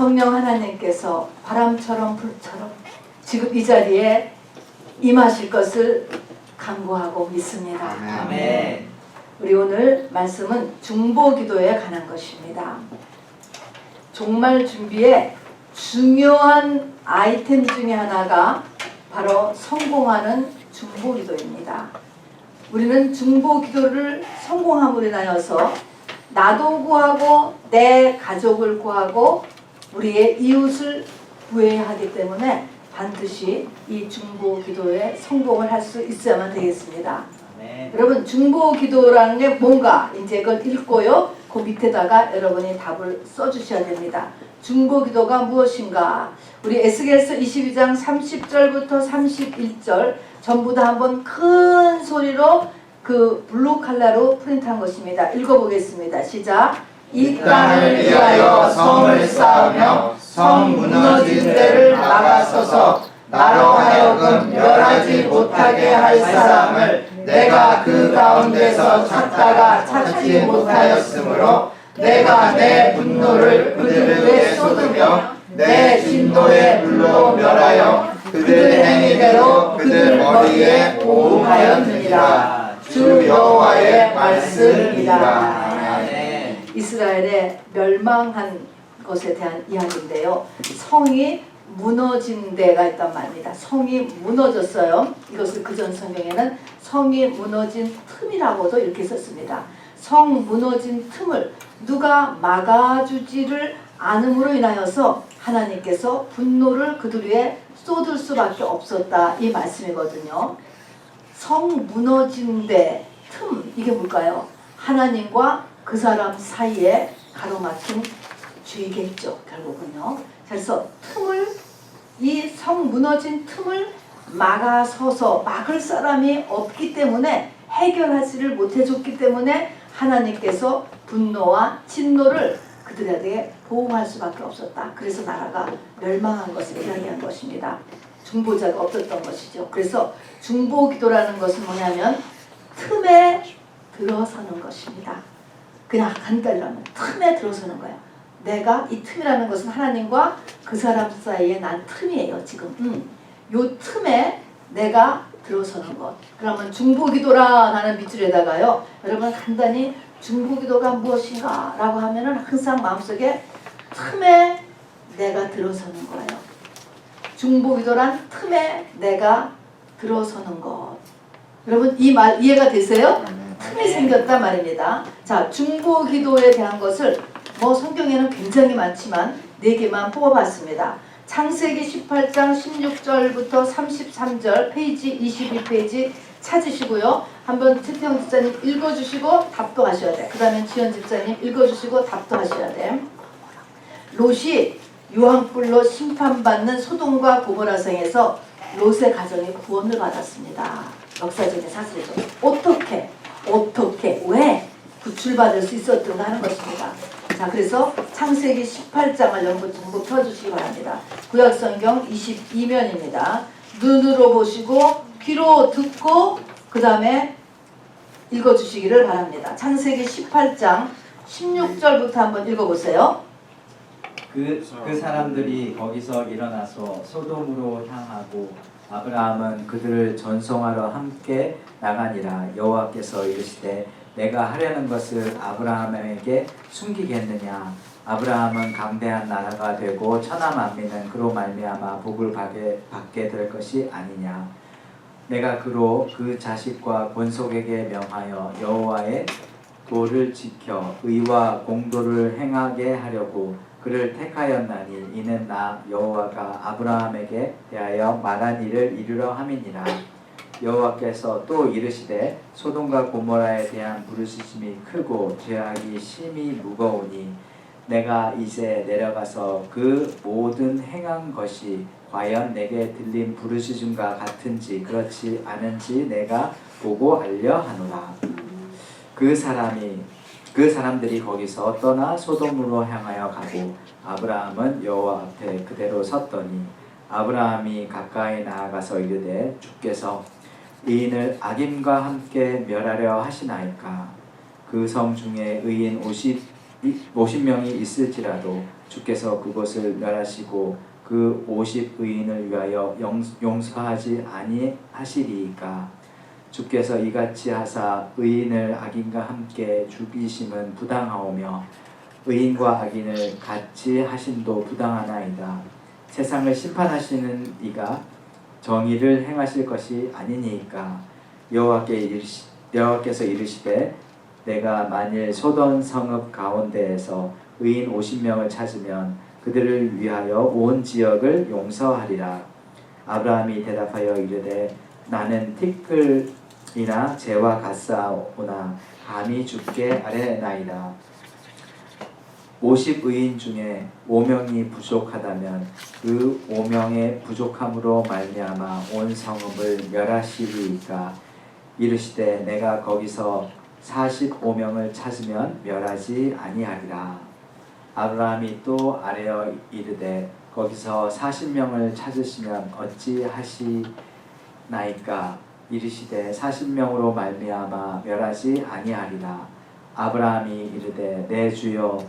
성령 하나님께서 바람처럼 불처럼 지금 이 자리에 임하실 것을 간구하고 믿습니다. 아멘. 우리 오늘 말씀은 중보기도에 관한 것입니다. 종말 준비에 중요한 아이템 중에 하나가 바로 성공하는 중보기도입니다. 우리는 중보기도를 성공함으로 인하여서 나도 구하고 내 가족을 구하고 우리의 이웃을 구해야 하기 때문에 반드시 이 중보기도에 성공을 할 수 있어야만 되겠습니다. 아멘. 여러분 중보기도라는 게 뭔가 이제 그걸 읽고요. 그 밑에다가 여러분이 답을 써주셔야 됩니다. 중보기도가 무엇인가? 우리 에스겔서 22장 30절부터 31절 전부 다 한번 큰 소리로 그 블루 칼라로 프린트한 것입니다. 읽어보겠습니다. 시작. 이 땅을 위하여 성을 쌓으며 성 무너진 데를 막아서서 나로 하여금 멸하지 못하게 할 사람을 내가 그 가운데서 찾다가 찾지 못하였으므로 내가 내 분노를 그들에게 쏟으며 내 진노의 불로 멸하여 그들 행위대로 그들 머리에 오음하였느니라. 주 여호와의 말씀이다. 아멘. 이스라엘의 멸망한 것에 대한 이야기인데요. 성이 무너진 데가 있단 말입니다. 성이 무너졌어요. 이것을 그전 성경에는 성이 무너진 틈이라고도 이렇게 썼습니다. 성 무너진 틈을 누가 막아주지를 않음으로 인하여서 하나님께서 분노를 그들 위에 쏟을 수밖에 없었다 이 말씀이거든요. 성 무너진 데 틈 이게 뭘까요? 하나님과 그 사람 사이에 가로막힌 죄겠죠 결국은요. 그래서 틈을 이 성 무너진 틈을 막아서서 막을 사람이 없기 때문에 해결하지를 못해줬기 때문에 하나님께서 분노와 진노를 그들에게 보호할 수밖에 없었다. 그래서 나라가 멸망한 것을 이야기한 것입니다. 중보자가 없었던 것이죠. 그래서 중보기도라는 것은 뭐냐면 틈에 들어서는 것입니다. 그냥 간단히 하면 틈에 들어서는 거예요. 내가 이 틈이라는 것은 하나님과 그 사람 사이에 난 틈이에요. 지금 요 틈에 내가 들어서는 것. 그러면 중보기도라는 밑줄에다가요. 여러분 간단히 중보기도가 무엇인가 라고 하면은 항상 마음속에 틈에 내가 들어서는 거예요. 중보기도란 틈에 내가 들어서는 것. 여러분 이 말 이해가 되세요? 틈이 생겼단 말입니다. 자, 중보기도에 대한 것을 뭐 성경에는 굉장히 많지만 4개만 뽑아봤습니다. 창세기 18장 16절부터 33절 페이지 22페이지 찾으시고요. 한번 최태영 집사님 읽어주시고 답도 하셔야 돼. 그 다음에 지연 집사님 읽어주시고 답도 하셔야 돼. 롯이 유황불로 심판받는 소돔과 고모라 성에서 롯의 가정이 구원을 받았습니다. 역사적인 사실이죠. 어떻게 왜 구출받을 수 있었던가 하는 것입니다. 자, 그래서 창세기 18장을 전부 펴주시기 바랍니다. 구약성경 22면입니다. 눈으로 보시고 귀로 듣고 그 다음에 읽어주시기를 바랍니다. 창세기 18장 16절부터 한번 읽어보세요. 그 사람들이 거기서 일어나서 소돔으로 향하고 아브라함은 그들을 전송하러 함께 나가니라. 여호와께서 이르시되 내가 하려는 것을 아브라함에게 숨기겠느냐. 아브라함은 강대한 나라가 되고 천하 만민은 그로 말미암아 복을 받게 될 것이 아니냐. 내가 그로 그 자식과 본속에게 명하여 여호와의 도를 지켜 의와 공도를 행하게 하려고 그를 택하였나니 이는 나 여호와가 아브라함에게 대하여 말한 일을 이루려 함이니라. 여호와께서 또 이르시되 소돔과 고모라에 대한 부르짖음이 크고 죄악이 심히 무거우니 내가 이제 내려가서 그 모든 행한 것이 과연 내게 들린 부르짖음과 같은지 그렇지 않은지 내가 보고 알려 하노라. 그 사람들이 거기서 떠나 소돔으로 향하여 가고 아브라함은 여호와 앞에 그대로 섰더니 아브라함이 가까이 나아가서 이르되 주께서 의인을 악인과 함께 멸하려 하시나이까. 그 성 중에 의인 50명이 있을지라도 주께서 그곳을 멸하시고 그 50의인을 위하여 용서하지 아니하시리이까. 주께서 이같이 하사 의인을 악인과 함께 죽이심은 부당하오며 의인과 악인을 같이 하심도 부당하나이다. 세상을 심판하시는 이가 정의를 행하실 것이 아니니까. 여호와께서 이르시되 내가 만일 소돔 성읍 가운데에서 의인 50명을 찾으면 그들을 위하여 온 지역을 용서하리라. 아브라함이 대답하여 이르되 나는 티끌이나 재와 같사오나 감히 주께 아뢰나이다. 50의인 중에 5명이 부족하다면 그 5명의 부족함으로 말미암아 온 성읍을 멸하시리이까. 이르시되 내가 거기서 45명을 찾으면 멸하지 아니하리라. 아브라함이 또 아뢰어 이르되 거기서 40명을 찾으시면 어찌 하시나이까. 이르시되 40명으로 말미암아 멸하지 아니하리라. 아브라함이 이르되 내 주여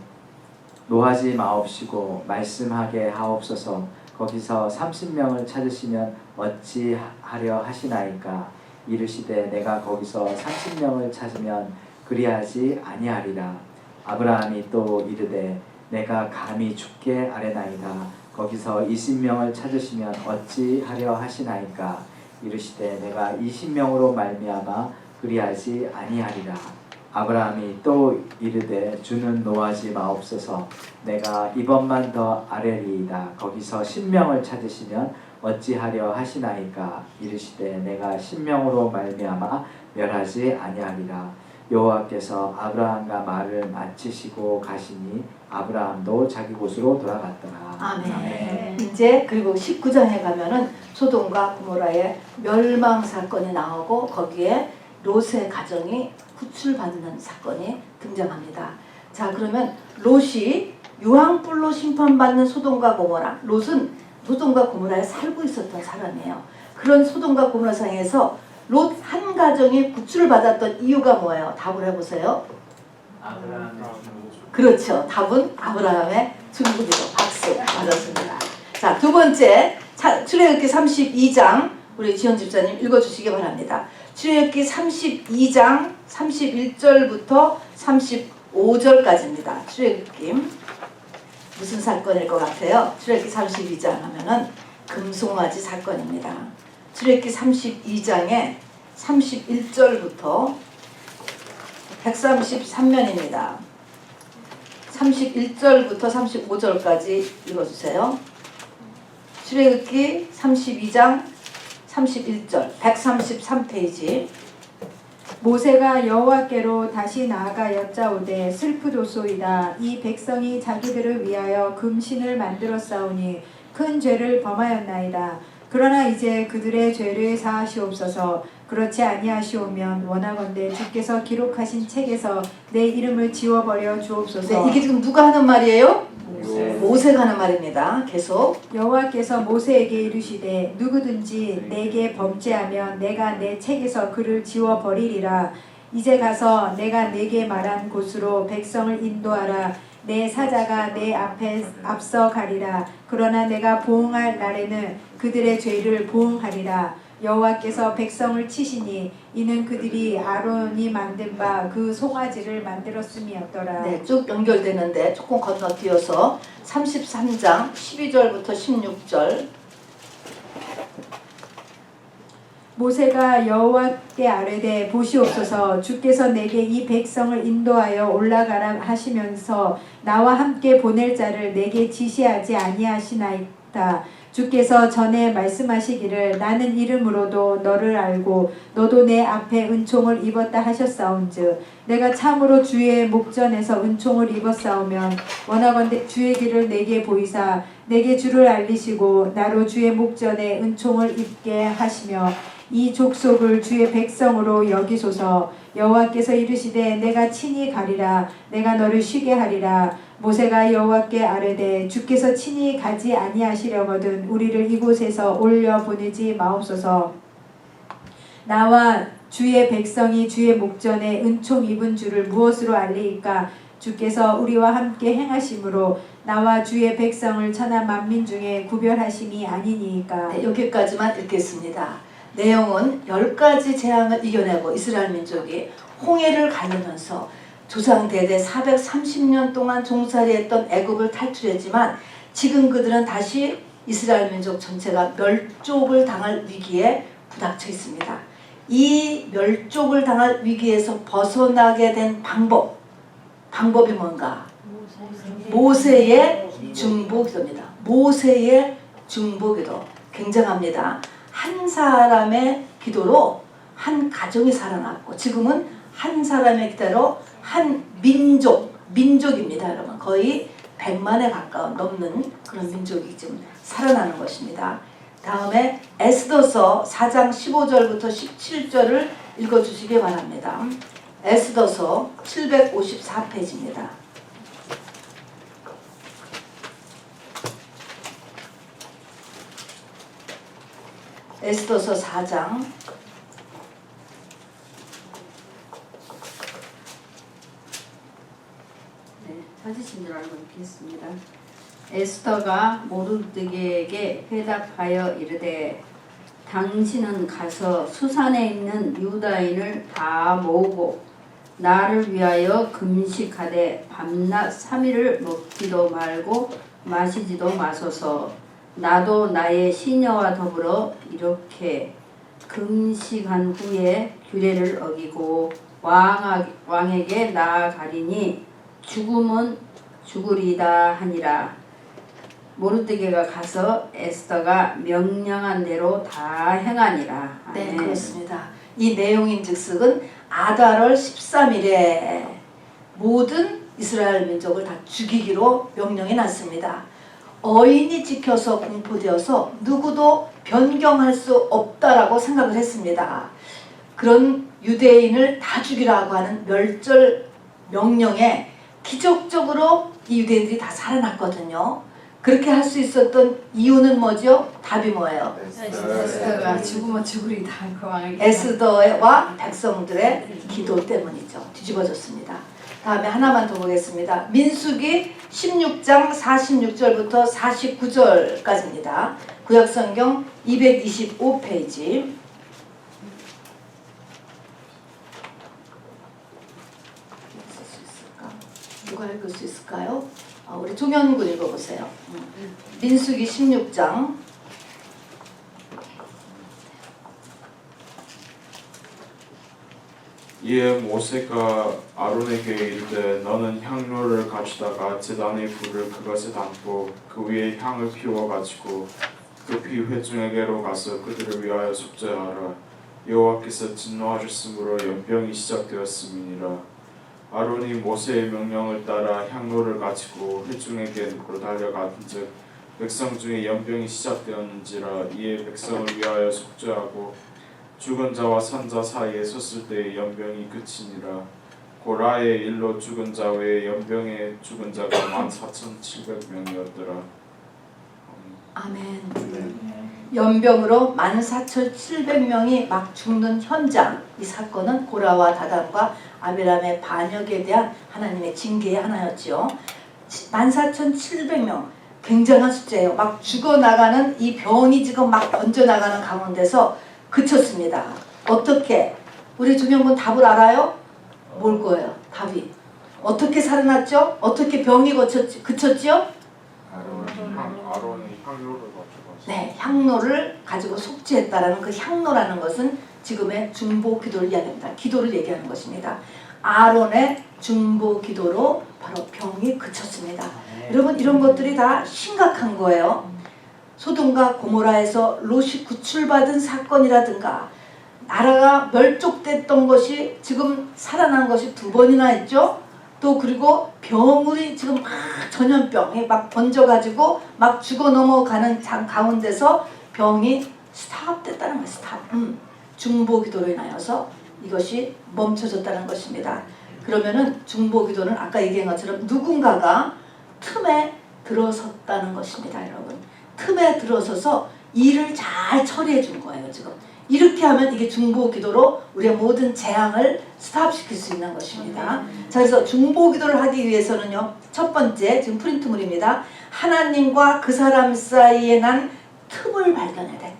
노하지 마옵시고 말씀하게 하옵소서. 거기서 30명을 찾으시면 어찌 하려 하시나이까. 이르시되 내가 거기서 30명을 찾으면 그리하지 아니하리라. 아브라함이 또 이르되 내가 감히 주께 아뢰나이다. 거기서 20명을 찾으시면 어찌 하려 하시나이까. 이르시되 내가 20명으로 말미암아 그리하지 아니하리라. 아브라함이 또 이르되 주는 노하지 마옵소서. 내가 이번만 더 아뢰리이다. 거기서 10명을 찾으시면 어찌하려 하시나이까. 이르시되 내가 10명으로 말미암아 멸하지 아니하리라. 여호와께서 아브라함과 말을 마치시고 가시니 아브라함도 자기 곳으로 돌아갔더라. 아멘. 이제 그리고 19장에 가면은 소돔과 고모라의 멸망 사건이 나오고 거기에 롯의 가정이 구출받는 사건이 등장합니다. 자, 그러면 롯이 유황불로 심판받는 소돔과 고모라. 롯은 소돔과 고모라에 살고 있었던 사람이에요. 그런 소돔과 고모라 상에서 롯 한 가정이 구출을 받았던 이유가 뭐예요? 답을 해보세요. 아브라함의 그렇죠. 답은 아브라함의 중국이로. 박수. 맞았습니다. 자, 두 번째 출애굽기 32장 우리 지현 집사님 읽어주시기 바랍니다. 출애굽기 32장 31절부터 35절까지입니다. 출애굽기 무슨 사건일 것 같아요? 출애굽기 32장 하면은 금송아지 사건입니다. 출애굽기 32장에 31절부터 133면입니다. 31절부터 35절까지 읽어주세요. 출애굽기 32장 31절 133페이지. 모세가 여호와께로 다시 나아가 여짜오되 슬프도소이다. 이 백성이 자기들을 위하여 금신을 만들었사오니 큰 죄를 범하였나이다. 그러나 이제 그들의 죄를 사하시옵소서. 그렇지 아니하시오면 원하건대 주께서 기록하신 책에서 내 이름을 지워버려 주옵소서. 네, 이게 지금 누가 하는 말이에요? 모세. 모세가 하는 말입니다. 계속. 여호와께서 모세에게 이르시되 누구든지 내게 범죄하면 내가 내 책에서 그를 지워버리리라. 이제 가서 내가 내게 말한 곳으로 백성을 인도하라. 내 사자가 내 앞에 앞서 가리라. 그러나 내가 보응할 날에는 그들의 죄를 보응하리라. 여호와께서 백성을 치시니 이는 그들이 아론이 만든 바 그 송아지를 만들었음이었더라. 네, 쭉 연결되는데 조금 건너뛰어서 33장 12절부터 16절. 모세가 여호와께 아뢰되 보시옵소서. 주께서 내게 이 백성을 인도하여 올라가라 하시면서 나와 함께 보낼 자를 내게 지시하지 아니하시나이다. 주께서 전에 말씀하시기를 나는 이름으로도 너를 알고 너도 내 앞에 은총을 입었다 하셨사온즉 내가 참으로 주의 목전에서 은총을 입었사오면 원하건대 주의 길을 내게 보이사 내게 주를 알리시고 나로 주의 목전에 은총을 입게 하시며 이 족속을 주의 백성으로 여기소서. 여호와께서 이르시되 내가 친히 가리라. 내가 너를 쉬게 하리라. 모세가 여호와께 아뢰되 주께서 친히 가지 아니하시려거든 우리를 이곳에서 올려 보내지 마옵소서. 나와 주의 백성이 주의 목전에 은총 입은 줄을 무엇으로 알리이까? 주께서 우리와 함께 행하심으로 나와 주의 백성을 천하 만민 중에 구별하심이 아니니까. 네, 여기까지만 읽겠습니다. 내용은 10가지 재앙을 이겨내고 이스라엘 민족이 홍해를 가르면서 조상 대대 430년 동안 종살이했던 애굽을 탈출했지만 지금 그들은 다시 이스라엘 민족 전체가 멸족을 당할 위기에 부닥쳐 있습니다. 이 멸족을 당할 위기에서 벗어나게 된 방법이 뭔가? 모세의 중보기도입니다. 모세의 중보기도 굉장합니다. 한 사람의 기도로 한 가정이 살아났고 지금은 한 사람의 기도로 한 민족입니다. 여러분 거의 100만에 가까운 넘는 그런 민족이 지금 살아나는 것입니다. 다음에 에스더서 4장 15절부터 17절을 읽어주시기 바랍니다. 에스더서 754페이지입니다. 에스더서 4장 찾으신 줄 알고 읽겠습니다. 에스더가 모르드게에게 회답하여 이르되 당신은 가서 수산에 있는 유다인을 다 모으고 나를 위하여 금식하되 밤낮 3일을 먹지도 말고 마시지도 마소서. 나도 나의 시녀와 더불어 이렇게 금식한 후에 규례를 어기고 왕에게 나아가리니 죽음은 죽으리다 하니라. 모르드게가 가서 에스더가 명령한 대로 다 행하니라. 네, 아멘. 그렇습니다. 이 내용인즉슨 아달월 13일에 모든 이스라엘 민족을 다 죽이기로 명령이 났습니다. 어인이 지켜서 공포되어서 누구도 변경할 수 없다라고 생각을 했습니다. 그런 유대인을 다 죽이라고 하는 멸절 명령에 기적적으로 이 유대인들이 다 살아났거든요. 그렇게 할 수 있었던 이유는 뭐죠? 답이 뭐예요? 에스더가 죽으면 죽으리다 그 왕에게. 에스더와 백성들의 기도 때문이죠. 뒤집어졌습니다. 다음에 하나만 더 보겠습니다. 민수기 16장 46절부터 49절까지입니다. 구약성경 225페이지. 누가 읽을 수 있을까요? 우리 종현군 읽어보세요. 민수기 16장 이에 모세가 아론에게 이르되 너는 향로를 가져다가 제단의 불을 그것에 담고 그 위에 향을 피워 가지고 급히 회중에게로 가서 그들을 위하여 속죄하라. 여호와께서 진노하셨으므로 연병이 시작되었음이니라. 아론이 모세의 명령을 따라 향로를 가지고 회중에게로 달려간즉 백성 중에 연병이 시작되었는지라. 이에 백성을 위하여 속죄하고 죽은 자와 산 자 사이에 섰을 때의 연병이 그치니라. 고라의 일로 죽은 자 외에 연병에 죽은 자가 14,700명이었더라. 아멘. 연병으로 14,700명이 막 죽는 현장. 이 사건은 고라와 다단과 아비람의 반역에 대한 하나님의 징계의 하나였지요. 14,700명 굉장한 숫자예요. 막 죽어나가는 이 병이 지금 막 번져나가는 가운데서 그쳤습니다. 어떻게? 우리 종영군 답을 알아요? 뭘 거예요? 답이. 어떻게 살아났죠? 어떻게 병이 그쳤죠? 아론이 향로를 가져가서 네, 향로를 가지고 속죄했다라는 그 향로라는 것은 지금의 중보 기도를 이야기합니다. 기도를 얘기하는 것입니다. 아론의 중보 기도로 바로 병이 그쳤습니다. 여러분 이런 것들이 다 심각한 거예요. 소돔과 고모라에서 롯이 구출받은 사건이라든가 나라가 멸족됐던 것이 지금 살아난 것이 2번이나 있죠. 또 그리고 병이 지금 막 전염병이 막 번져가지고 막 죽어 넘어가는 가운데서 병이 스탑됐다는 거예요. 스탑. 중보기도로 인하여서 이것이 멈춰졌다는 것입니다. 그러면은 중보기도는 아까 얘기한 것처럼 누군가가 틈에 들어섰다는 것입니다. 여러분 틈에 들어서서 일을 잘 처리해 준 거예요. 지금 이렇게 하면 이게 중보기도로 우리의 모든 재앙을 스탑시킬 수 있는 것입니다. 자, 그래서 중보기도를 하기 위해서는요, 첫 번째, 지금 프린트물입니다. 하나님과 그 사람 사이에 난 틈을 발견해야 돼.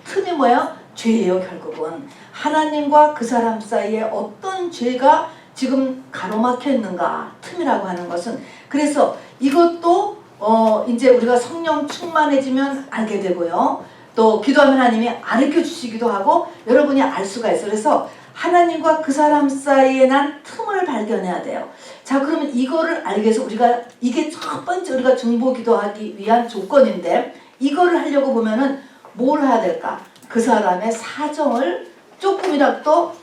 틈이 뭐예요? 죄예요. 결국은 하나님과 그 사람 사이에 어떤 죄가 지금 가로막혀 있는가, 틈이라고 하는 것은. 그래서 이것도 이제 우리가 성령 충만해지면 알게 되고요, 또 기도하면 하나님이 가르쳐 주시기도 하고 여러분이 알 수가 있어요. 그래서 하나님과 그 사람 사이에 난 틈을 발견해야 돼요. 자, 그러면 이거를 알기 위해서 우리가, 이게 첫 번째 우리가 중보 기도하기 위한 조건인데, 이거를 하려고 보면은 뭘 해야 될까? 그 사람의 사정을 조금이라도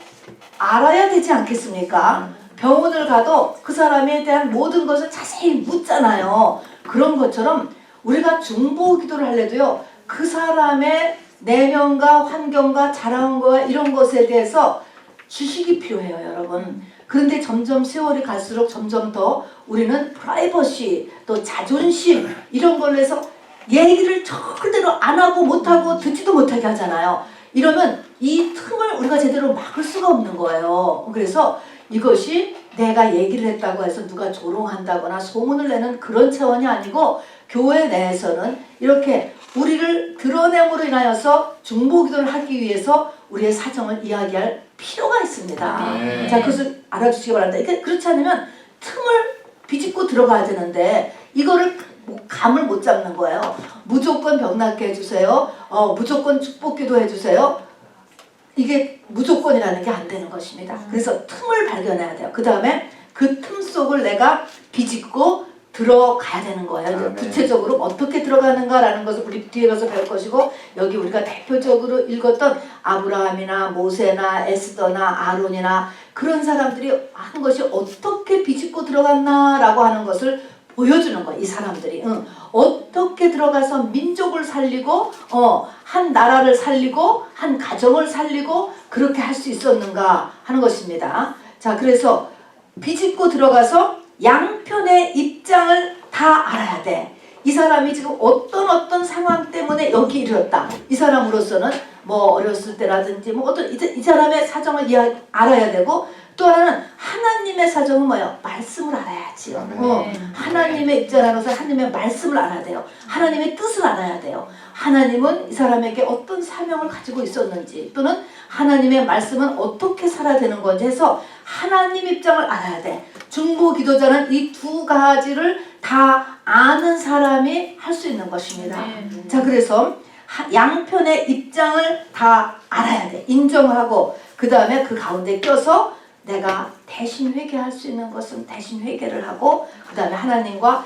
알아야 되지 않겠습니까? 병원을 가도 그 사람에 대한 모든 것을 자세히 묻잖아요. 그런 것처럼 우리가 중보 기도를 하려도요, 그 사람의 내면과 환경과 자랑과 이런 것에 대해서 지식이 필요해요, 여러분. 그런데 점점 세월이 갈수록 점점 더 우리는 프라이버시, 또 자존심 이런 걸로 해서 얘기를 절대로 안 하고 못하고 듣지도 못하게 하잖아요. 이러면 이 틈을 우리가 제대로 막을 수가 없는 거예요. 그래서 이것이 내가 얘기를 했다고 해서 누가 조롱한다거나 소문을 내는 그런 차원이 아니고, 교회 내에서는 이렇게 우리를 드러냄으로 인하여서 중보기도를 하기 위해서 우리의 사정을 이야기할 필요가 있습니다. 네. 자, 그것을 알아주시기 바랍니다. 그렇지 않으면 틈을 비집고 들어가야 되는데 이거를 감을 못 잡는 거예요. 무조건 병 낫게 해주세요. 무조건 축복기도 해주세요. 이게 무조건이라는 게 안 되는 것입니다. 그래서 틈을 발견해야 돼요. 그 다음에 그 틈 속을 내가 비집고 들어가야 되는 거예요. 아멘. 구체적으로 어떻게 들어가는가라는 것을 우리 뒤에 가서 배울 것이고, 여기 우리가 대표적으로 읽었던 아브라함이나 모세나 에스더나 아론이나 그런 사람들이 한 것이 어떻게 비집고 들어갔나라고 하는 것을 보여주는 거예요. 이 사람들이 어떻게 들어가서 민족을 살리고 한 나라를 살리고 한 가정을 살리고 그렇게 할 수 있었는가 하는 것입니다. 자, 그래서 비집고 들어가서 양편의 입장을 다 알아야 돼. 이 사람이 지금 어떤 상황 때문에 여기 이르렀다. 이 사람으로서는 뭐 어렸을 때라든지 뭐 어떤 이 사람의 사정을 알아야 되고, 또 하나는 하나님의 사정은 뭐예요? 말씀을 알아야지요. 하나님의 입장으로서 하나님의 말씀을 알아야 돼요. 하나님의 뜻을 알아야 돼요. 하나님은 이 사람에게 어떤 사명을 가지고 있었는지, 또는 하나님의 말씀은 어떻게 살아야 되는 건지 해서 하나님 입장을 알아야 돼. 중보 기도자는 이 두 가지를 다 아는 사람이 할 수 있는 것입니다. 자, 그래서 양편의 입장을 다 알아야 돼. 인정하고, 그 다음에 그 가운데 껴서 내가 대신 회개할 수 있는 것은 대신 회개를 하고, 그 다음에 하나님과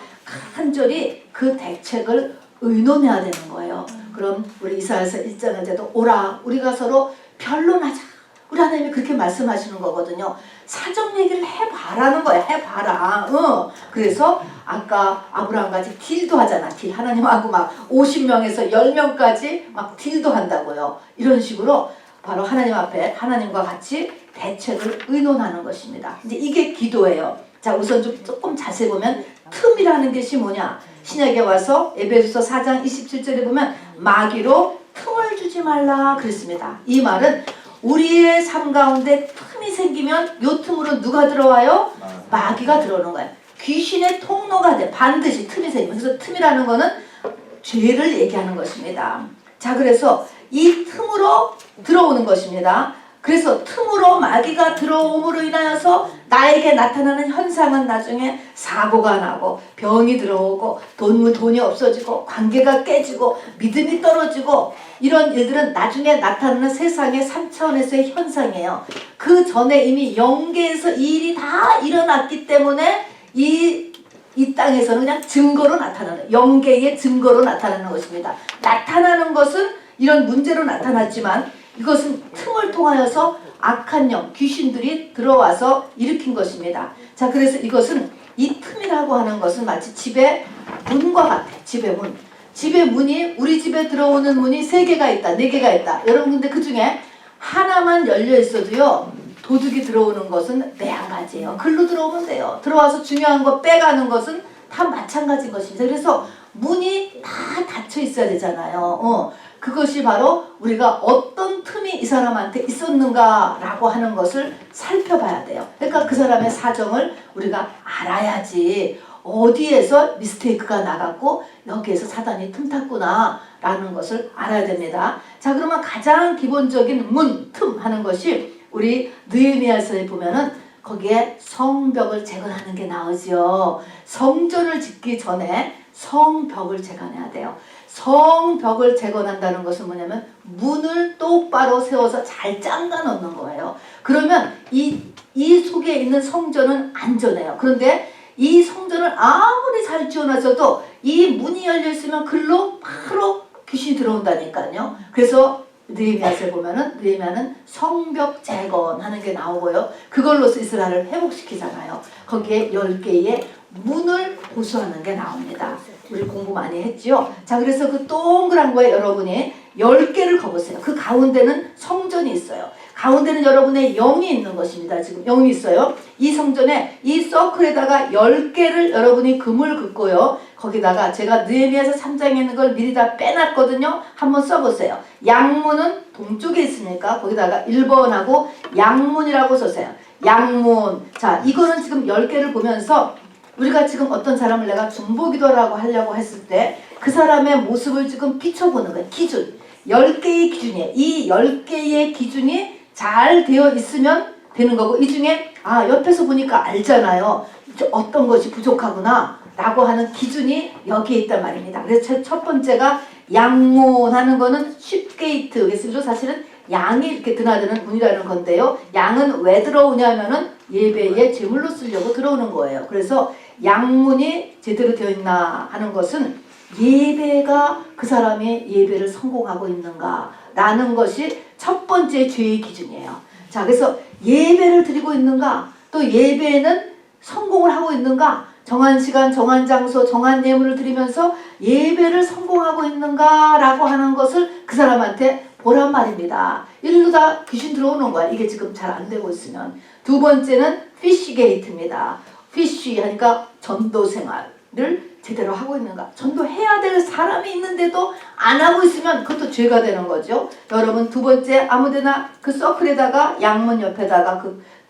간절히 그 대책을 의논해야 되는 거예요. 그럼 우리 이사야서 1장에도 오라, 우리가 서로 변론하자. 우리 하나님이 그렇게 말씀하시는 거거든요. 사정 얘기를 해봐라는 거야. 해봐라. 그래서 아까 아브라함같이 딜도 하잖아. 딜. 하나님하고 막 50명에서 10명까지 막 딜도 한다고요. 이런 식으로 바로 하나님 앞에 하나님과 같이 대책을 의논하는 것입니다. 이제 이게 기도예요. 자, 우선 조금 자세히 보면 틈이라는 것이 뭐냐. 신약에 와서 에베소서 4장 27절에 보면 마귀로 틈을 주지 말라 그랬습니다. 이 말은 우리의 삶 가운데 틈이 생기면 요 틈으로 누가 들어와요? 마귀가 들어오는 거예요. 귀신의 통로가 돼. 반드시 틈이 생기면. 그래서 틈이라는 거는 죄를 얘기하는 것입니다. 자, 그래서 이 틈으로 들어오는 것입니다. 그래서 틈으로 마귀가 들어옴으로 인하여서 나에게 나타나는 현상은 나중에 사고가 나고 병이 들어오고 돈이 없어지고 관계가 깨지고 믿음이 떨어지고, 이런 일들은 나중에 나타나는 세상의 3차원에서의 현상이에요. 그 전에 이미 영계에서 이 일이 다 일어났기 때문에 이 땅에서는 그냥 증거로 나타나는, 영계의 증거로 나타나는 것입니다. 나타나는 것은 이런 문제로 나타났지만 이것은 틈을 통하여서 악한 영, 귀신들이 들어와서 일으킨 것입니다. 자, 그래서 이것은 이 틈이라고 하는 것은 마치 집의 문과 같아. 집의 문. 집의 문이, 우리 집에 들어오는 문이 3개가 있다, 4개가 있다. 여러분, 근데 그 중에 하나만 열려 있어도요, 도둑이 들어오는 것은 41가지예요. 글로 들어오면 돼요. 들어와서 중요한 거 빼가는 것은 다 마찬가지인 것입니다. 그래서 문이 다 닫혀 있어야 되잖아요. 그것이 바로 우리가 어떤 틈이 이 사람한테 있었는가라고 하는 것을 살펴봐야 돼요. 그러니까 그 사람의 사정을 우리가 알아야지 어디에서 미스테이크가 나갔고 여기에서 사단이 틈탔구나 라는 것을 알아야 됩니다. 자, 그러면 가장 기본적인 문, 틈 하는 것이 우리 느헤미야서에 보면은 거기에 성벽을 재건하는 게 나오죠. 성전을 짓기 전에 성벽을 재건해야 돼요. 성벽을 재건한다는 것은 뭐냐면 문을 똑바로 세워서 잘 잠가 놓는 거예요. 그러면 이 속에 있는 성전은 안전해요. 그런데 이 성전을 아무리 잘 지어놔서도 이 문이 열려 있으면 글로 바로 귀신이 들어온다니까요. 그래서 느헤미야서에 보면은 느헤미야는 성벽 재건하는 게 나오고요. 그걸로서 이스라엘을 회복시키잖아요. 거기에 10개의 문을 보수하는 게 나옵니다. 우리 공부 많이 했죠. 자, 그래서 그 동그란 거에 여러분이 10개를 거보세요. 그 가운데는 성전이 있어요. 가운데는 여러분의 영이 있는 것입니다. 지금 영이 있어요. 이 성전에 이 서클에다가 10개를 여러분이 금을 긋고요. 거기다가 제가 느헤미야서 3장에 있는 걸 미리 다 빼놨거든요. 한번 써보세요. 양문은 동쪽에 있으니까 거기다가 1번하고 양문이라고 써세요. 양문. 자, 이거는 지금 10개를 보면서 우리가 지금 어떤 사람을 내가 중보기도라고 하려고 했을 때 그 사람의 모습을 지금 비춰보는 거예요. 기준. 10개의 기준이에요. 이 10개의 기준이 잘 되어 있으면 되는 거고, 이 중에 옆에서 보니까 알잖아요. 어떤 것이 부족하구나 라고 하는 기준이 여기에 있단 말입니다. 그래서 첫 번째가 양문하는 거는 쉽게이트. 그래서 사실은 양이 이렇게 드나드는 문이라는 건데요. 양은 왜 들어오냐면은 예배의 제물로 쓰려고 들어오는 거예요. 그래서 양문이 제대로 되어 있나 하는 것은 예배가 그 사람의 예배를 성공하고 있는가 라는 것이 첫 번째 죄의 기준이에요. 자, 그래서 예배를 드리고 있는가, 또 예배는 성공을 하고 있는가, 정한 시간, 정한 장소, 정한 예물을 드리면서 예배를 성공하고 있는가 라고 하는 것을 그 사람한테 보란 말입니다. 일로 다 귀신 들어오는 거야. 이게 지금 잘 안 되고 있으면. 두 번째는 피쉬 게이트입니다. 피쉬 하니까 전도 생활을 제대로 하고 있는가. 전도해야 될 사람이 있는데도 안 하고 있으면 그것도 죄가 되는 거죠. 여러분, 두 번째 아무데나 그 서클에다가 양문 옆에다가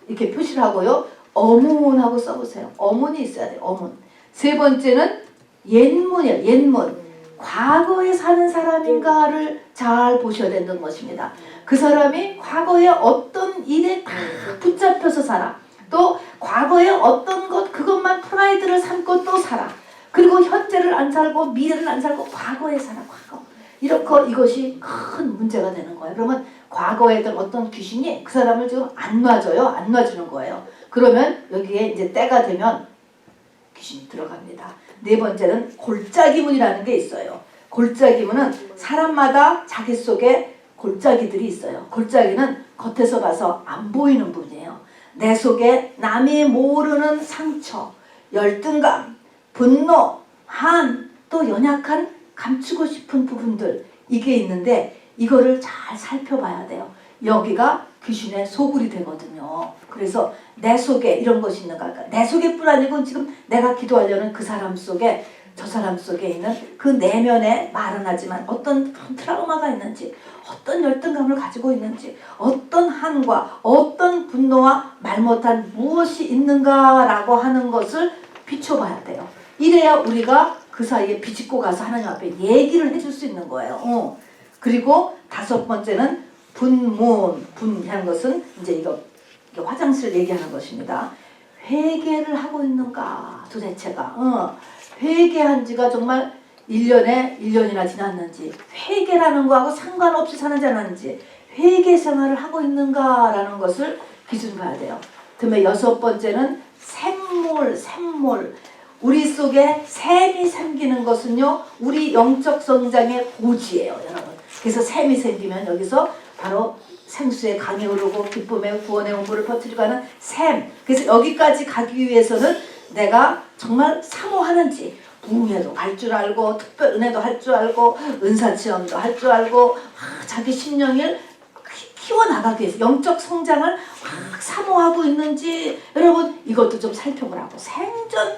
이렇게 표시를 하고요. 어문하고 써보세요. 어문이 있어야 돼요. 어문. 세 번째는 옛문이에요. 옛문. 과거에 사는 사람인가를 잘 보셔야 되는 것입니다. 그 사람이 과거에 어떤 일에 다 붙잡혀서 살아. 또 과거에 어떤 그것만 프라이드를 삼고 또 살아. 그리고 현재를 안 살고 미래를 안 살고 과거에 살아. 과거. 이렇게 이것이 큰 문제가 되는 거예요. 그러면 과거에 있던 어떤 귀신이 그 사람을 지금 안 놔줘요. 안 놔주는 거예요. 그러면 여기에 이제 때가 되면 귀신이 들어갑니다. 네 번째는 골짜기문이라는 게 있어요. 골짜기문은 사람마다 자기 속에 골짜기들이 있어요. 골짜기는 겉에서 봐서 안 보이는 부분이에요. 내 속에 남이 모르는 상처, 열등감, 분노, 한, 또 연약한 감추고 싶은 부분들, 이게 있는데 이거를 잘 살펴봐야 돼요. 여기가 귀신의 소굴이 되거든요. 그래서 내 속에 이런 것이 있는가. 내 속에뿐 아니고 지금 내가 기도하려는 그 사람 속에, 저 사람 속에 있는 그 내면에 말은 하지만 어떤 트라우마가 있는지, 어떤 열등감을 가지고 있는지, 어떤 한과 어떤 분노와 말 못한 무엇이 있는가라고 하는 것을 비춰봐야 돼요. 이래야 우리가 그 사이에 비집고 가서 하나님 앞에 얘기를 해줄 수 있는 거예요. 그리고 다섯 번째는 분이라는 것은 이제 이거 화장실 얘기하는 것입니다. 회개를 하고 있는가 도대체가. 회개한 지가 정말 1년이나 지났는지, 회개라는 거하고 상관없이 사는지 안 하는지, 회개 생활을 하고 있는가라는 것을 기준 봐야 돼요. 그다음에 여섯 번째는 샘물. 우리 속에 샘이 생기는 것은요, 우리 영적 성장의 고지예요, 여러분. 그래서 샘이 생기면 여기서 바로 생수의 강이 흐르고 기쁨의 구원의 온물을 퍼뜨리고 하는 샘. 그래서 여기까지 가기 위해서는 내가 정말 사모하는지, 부흥회도 갈 줄 알고, 특별 은혜도 할 줄 알고, 은사체험도 할 줄 알고, 자기 신령을 키워나가기 위해서 영적 성장을 막 사모하고 있는지, 여러분 이것도 좀 살펴보라고. 생전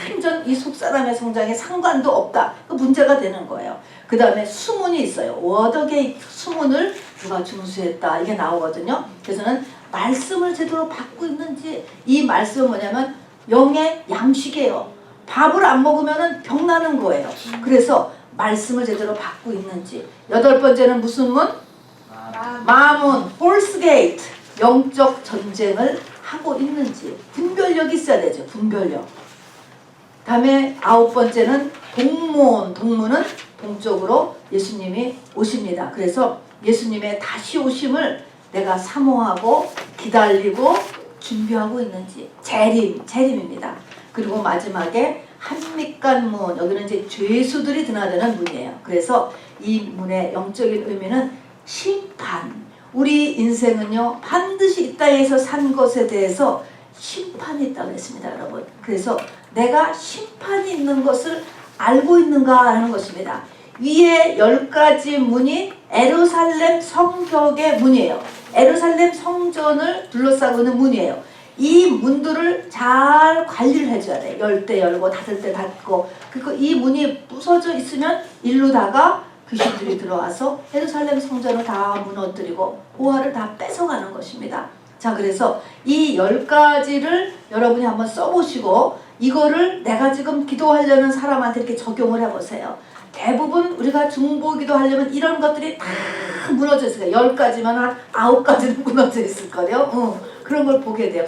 완전 이 속사람의 성장에 상관도 없다. 그 문제가 되는 거예요. 그 다음에 수문이 있어요. 워더게이트 수문을 누가 준수했다. 이게 나오거든요. 그래서는 말씀을 제대로 받고 있는지, 이 말씀은 뭐냐면 영의 양식이에요. 밥을 안 먹으면 병나는 거예요. 그래서 말씀을 제대로 받고 있는지. 8번째는 무슨 문? 마문, 폴스게이트, 영적 전쟁을 하고 있는지. 분별력이 있어야 되죠. 분별력. 다음에 9번째는 동문. 동문은 동쪽으로 예수님이 오십니다. 그래서 예수님의 다시 오심을 내가 사모하고 기다리고 준비하고 있는지. 재림입니다. 그리고 마지막에 한밑간문, 여기는 이제 죄수들이 드나드는 문이에요. 그래서 이 문의 영적인 의미는 심판. 우리 인생은요 반드시 이 땅에서 산 것에 대해서 심판이 있다고 했습니다, 여러분. 그래서 내가 심판이 있는 것을 알고 있는가 하는 것입니다. 위에 10가지 문이 예루살렘 성벽의 문이에요. 예루살렘 성전을 둘러싸고 있는 문이에요. 이 문들을 잘 관리를 해줘야 돼. 열 때 열고 닫을 때 닫고. 그리고 이 문이 부서져 있으면 일루다가 귀신들이 들어와서 예루살렘 성전을 다 무너뜨리고 보화를 다 뺏어가는 것입니다. 자, 그래서 이 10가지를 여러분이 한번 써보시고 이거를 내가 지금 기도하려는 사람한테 이렇게 적용을 해보세요. 대부분 우리가 중보기도 하려면 이런 것들이 다 무너져 있어요. 10가지면 한 9가지는 무너져 있을 거예요. 그런 걸 보게 돼요.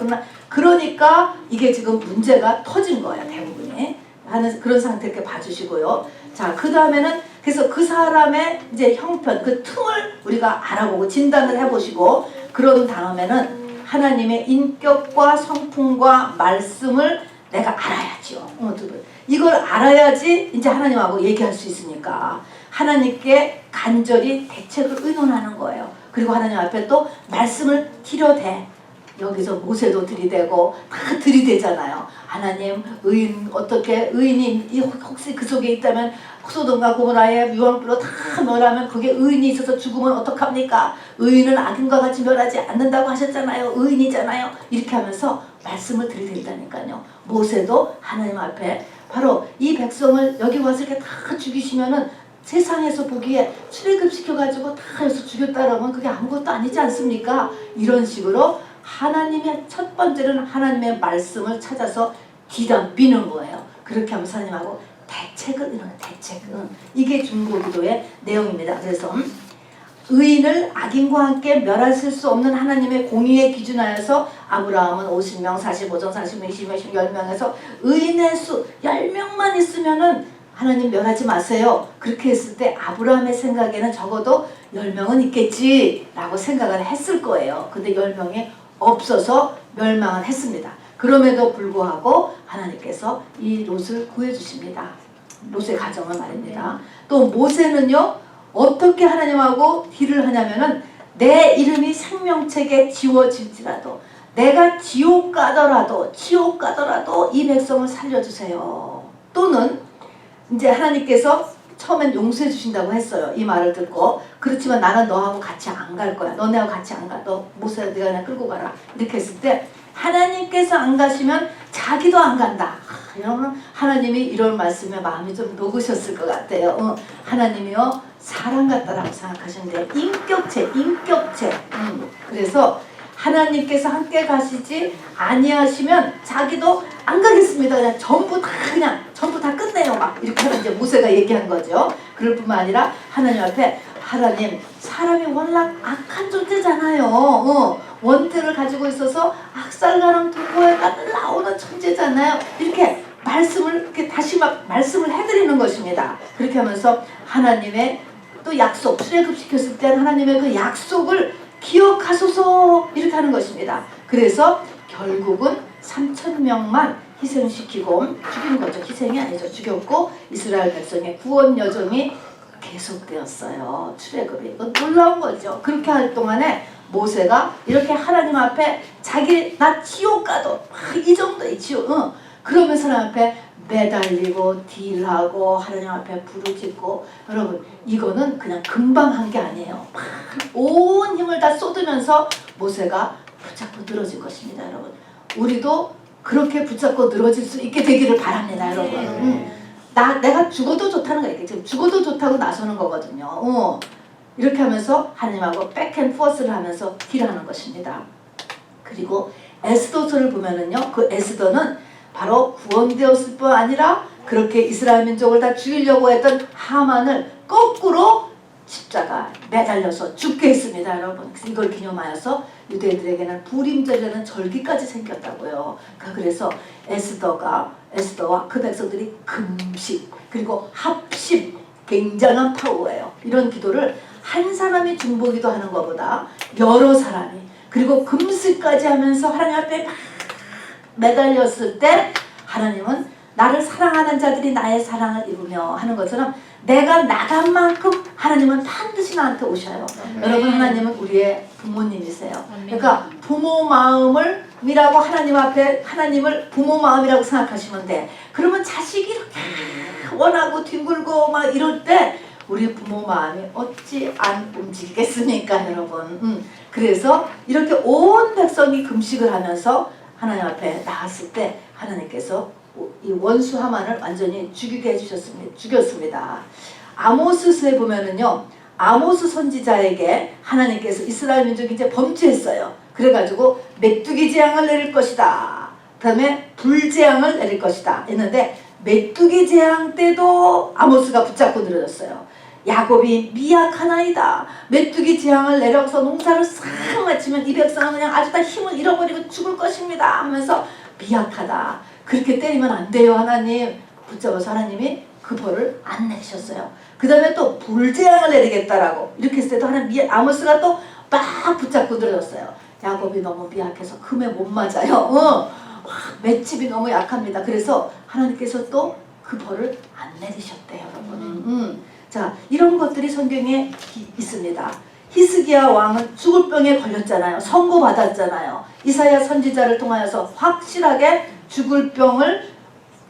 그러니까 이게 지금 문제가 터진 거예요. 대부분이. 하는 그런 상태 이렇게 봐주시고요. 자, 그 다음에는 그래서 그 사람의 이제 형편, 그 틈을 우리가 알아보고 진단을 해보시고 그런 다음에는 하나님의 인격과 성품과 말씀을 내가 알아야죠. 이걸 알아야지 이제 하나님하고 얘기할 수 있으니까 하나님께 간절히 대책을 의논하는 거예요. 그리고 하나님 앞에 또 말씀을 드려대. 여기서 모세도 들이대고 다 들이대잖아요. 하나님, 의인 어떻게 의인이 혹시 그 속에 있다면 소돔과 고모라의 유황불로 다 멸하면 그게 의인이 있어서 죽으면 어떡합니까? 의인은 악인과 같이 멸하지 않는다고 하셨잖아요. 의인이잖아요. 이렇게 하면서 말씀을 들이댄다니까요. 모세도 하나님 앞에 바로 이 백성을 여기 와서 이렇게 다 죽이시면은 세상에서 보기에 출애굽시켜가지고 다 해서 죽였다 그러면 그게 아무것도 아니지 않습니까? 이런 식으로 하나님의 첫 번째는 하나님의 말씀을 찾아서 뒤담비는 거예요. 그렇게 하면서 하나님하고 대책을 이루는 대책은 이게 중보기도의 내용입니다. 그래서 의인을 악인과 함께 멸하실 수 없는 하나님의 공의에 기준하여서 아브라함은 50명, 45정, 40명, 20명, 10명에서 의인의 수 10명만 있으면은 하나님 멸하지 마세요. 그렇게 했을 때 아브라함의 생각에는 적어도 10명은 있겠지라고 생각을 했을 거예요. 근데 10명이 없어서 멸망을 했습니다. 그럼에도 불구하고 하나님께서 이 롯을 구해주십니다. 롯의 가정을 말입니다. 또 모세는요 어떻게 하나님하고 딜을 하냐면은 내 이름이 생명책에 지워질지라도 내가 지옥 가더라도 이 백성을 살려주세요. 또는 이제 하나님께서 처음엔 용서해 주신다고 했어요. 이 말을 듣고. 그렇지만 나는 너하고 같이 안 갈 거야. 너네하고 같이 안 가. 너 모세 네가 그냥 끌고 가라. 이렇게 했을 때 하나님께서 안 가시면 자기도 안 간다. 여러분 하나님이 이런 말씀에 마음이 좀 녹으셨을 것 같아요. 하나님이요 사람 같다라고 생각하시는데 인격체. 그래서 하나님께서 함께 가시지 아니하시면 자기도 안 가겠습니다. 그냥 전부 다 끝내요. 막 이렇게 이제 모세가 얘기한 거죠. 그럴 뿐만 아니라 하나님 앞에 하나님 사람이 워낙 악한 존재잖아요. 원태를 가지고 있어서 악살가는 도구에가 나오는 천재잖아요. 이렇게 말씀을 이렇게 다시 막 말씀을 해드리는 것입니다. 그렇게 하면서 하나님의 또 약속 출애굽시켰을 때 하나님의 그 약속을 기억하소서 이렇게 하는 것입니다. 그래서 결국은 3,000명만 희생시키고 죽인 거죠. 희생이 아니죠. 죽였고 이스라엘 백성의 구원 여정이 계속되었어요. 출애굽이. 이건 놀라운 거죠. 그렇게 할 동안에 모세가 이렇게 하나님 앞에 자기 나 지옥 가도 이 정도의 지옥 그러면서 하나님 앞에 매달리고 딜하고 하나님 앞에 부르짖고 여러분 이거는 그냥 금방 한 게 아니에요. 온 힘을 다 쏟으면서 모세가 붙잡고 늘어진 것입니다. 여러분 우리도 그렇게 붙잡고 늘어질 수 있게 되기를 바랍니다, 여러분. 내가 죽어도 좋다는 거예요. 지금 죽어도 좋다고 나서는 거거든요. 이렇게 하면서 하나님하고 백앤포스를 하면서 딜하는 것입니다. 그리고 에스더서를 보면은요, 그 에스더는 바로 구원되었을 뿐 아니라 그렇게 이스라엘 민족을 다 죽이려고 했던 하만을 거꾸로 십자가 매달려서 죽게 했습니다, 여러분. 그래서 이걸 기념하여서 유대인들에게는 부림절이라는 절기까지 생겼다고요. 그래서 에스더와 그 백성들이 금식 그리고 합심, 굉장한 파워예요. 이런 기도를 한 사람이 중보기도 하는 것보다 여러 사람이 그리고 금식까지 하면서 하나님 앞에 막 매달렸을 때 하나님은 나를 사랑하는 자들이 나의 사랑을 입으며 하는 것처럼 내가 나간 만큼 하나님은 반드시 나한테 오셔요. 여러분, 하나님은 우리의 부모님이세요. 그러니까 부모 마음을 이라고 하나님 앞에 하나님을 부모 마음이라고 생각하시면 돼. 그러면 자식이 이렇게 원하고 뒹굴고 막 이럴 때 우리 부모 마음이 어찌 안 움직이겠습니까, 여러분? 그래서 이렇게 온 백성이 금식을 하면서 하나님 앞에 나갔을 때 하나님께서 이 원수 하만을 완전히 죽이게 죽였습니다. 아모스서에 보면은요, 아모스 선지자에게 하나님께서 이스라엘 민족이 이제 범죄했어요. 그래가지고 메뚜기 재앙을 내릴 것이다. 그 다음에 불재앙을 내릴 것이다 했는데 메뚜기 재앙 때도 아모스가 붙잡고 늘어졌어요. 야곱이 미약하나이다. 메뚜기 재앙을 내려서 농사를 싹 마치면 이 백성은 그냥 아주 다 힘을 잃어버리고 죽을 것입니다 하면서 미약하다. 그렇게 때리면 안 돼요. 하나님 붙잡아서 하나님이 그 벌을 안 내리셨어요. 그 다음에 또 불재앙을 내리겠다라고 이렇게 했을 때도 하나님 아모스가 또 막 붙잡고 늘어졌어요. 야곱이 너무 미약해서 금에 못 맞아요. 맷집이 너무 약합니다. 그래서 하나님께서 또 그 벌을 안 내리셨대요, 여러분. 자, 이런 것들이 성경에 있습니다. 히스기야 왕은 죽을 병에 걸렸잖아요. 선고받았잖아요. 이사야 선지자를 통하여서 확실하게 죽을 병을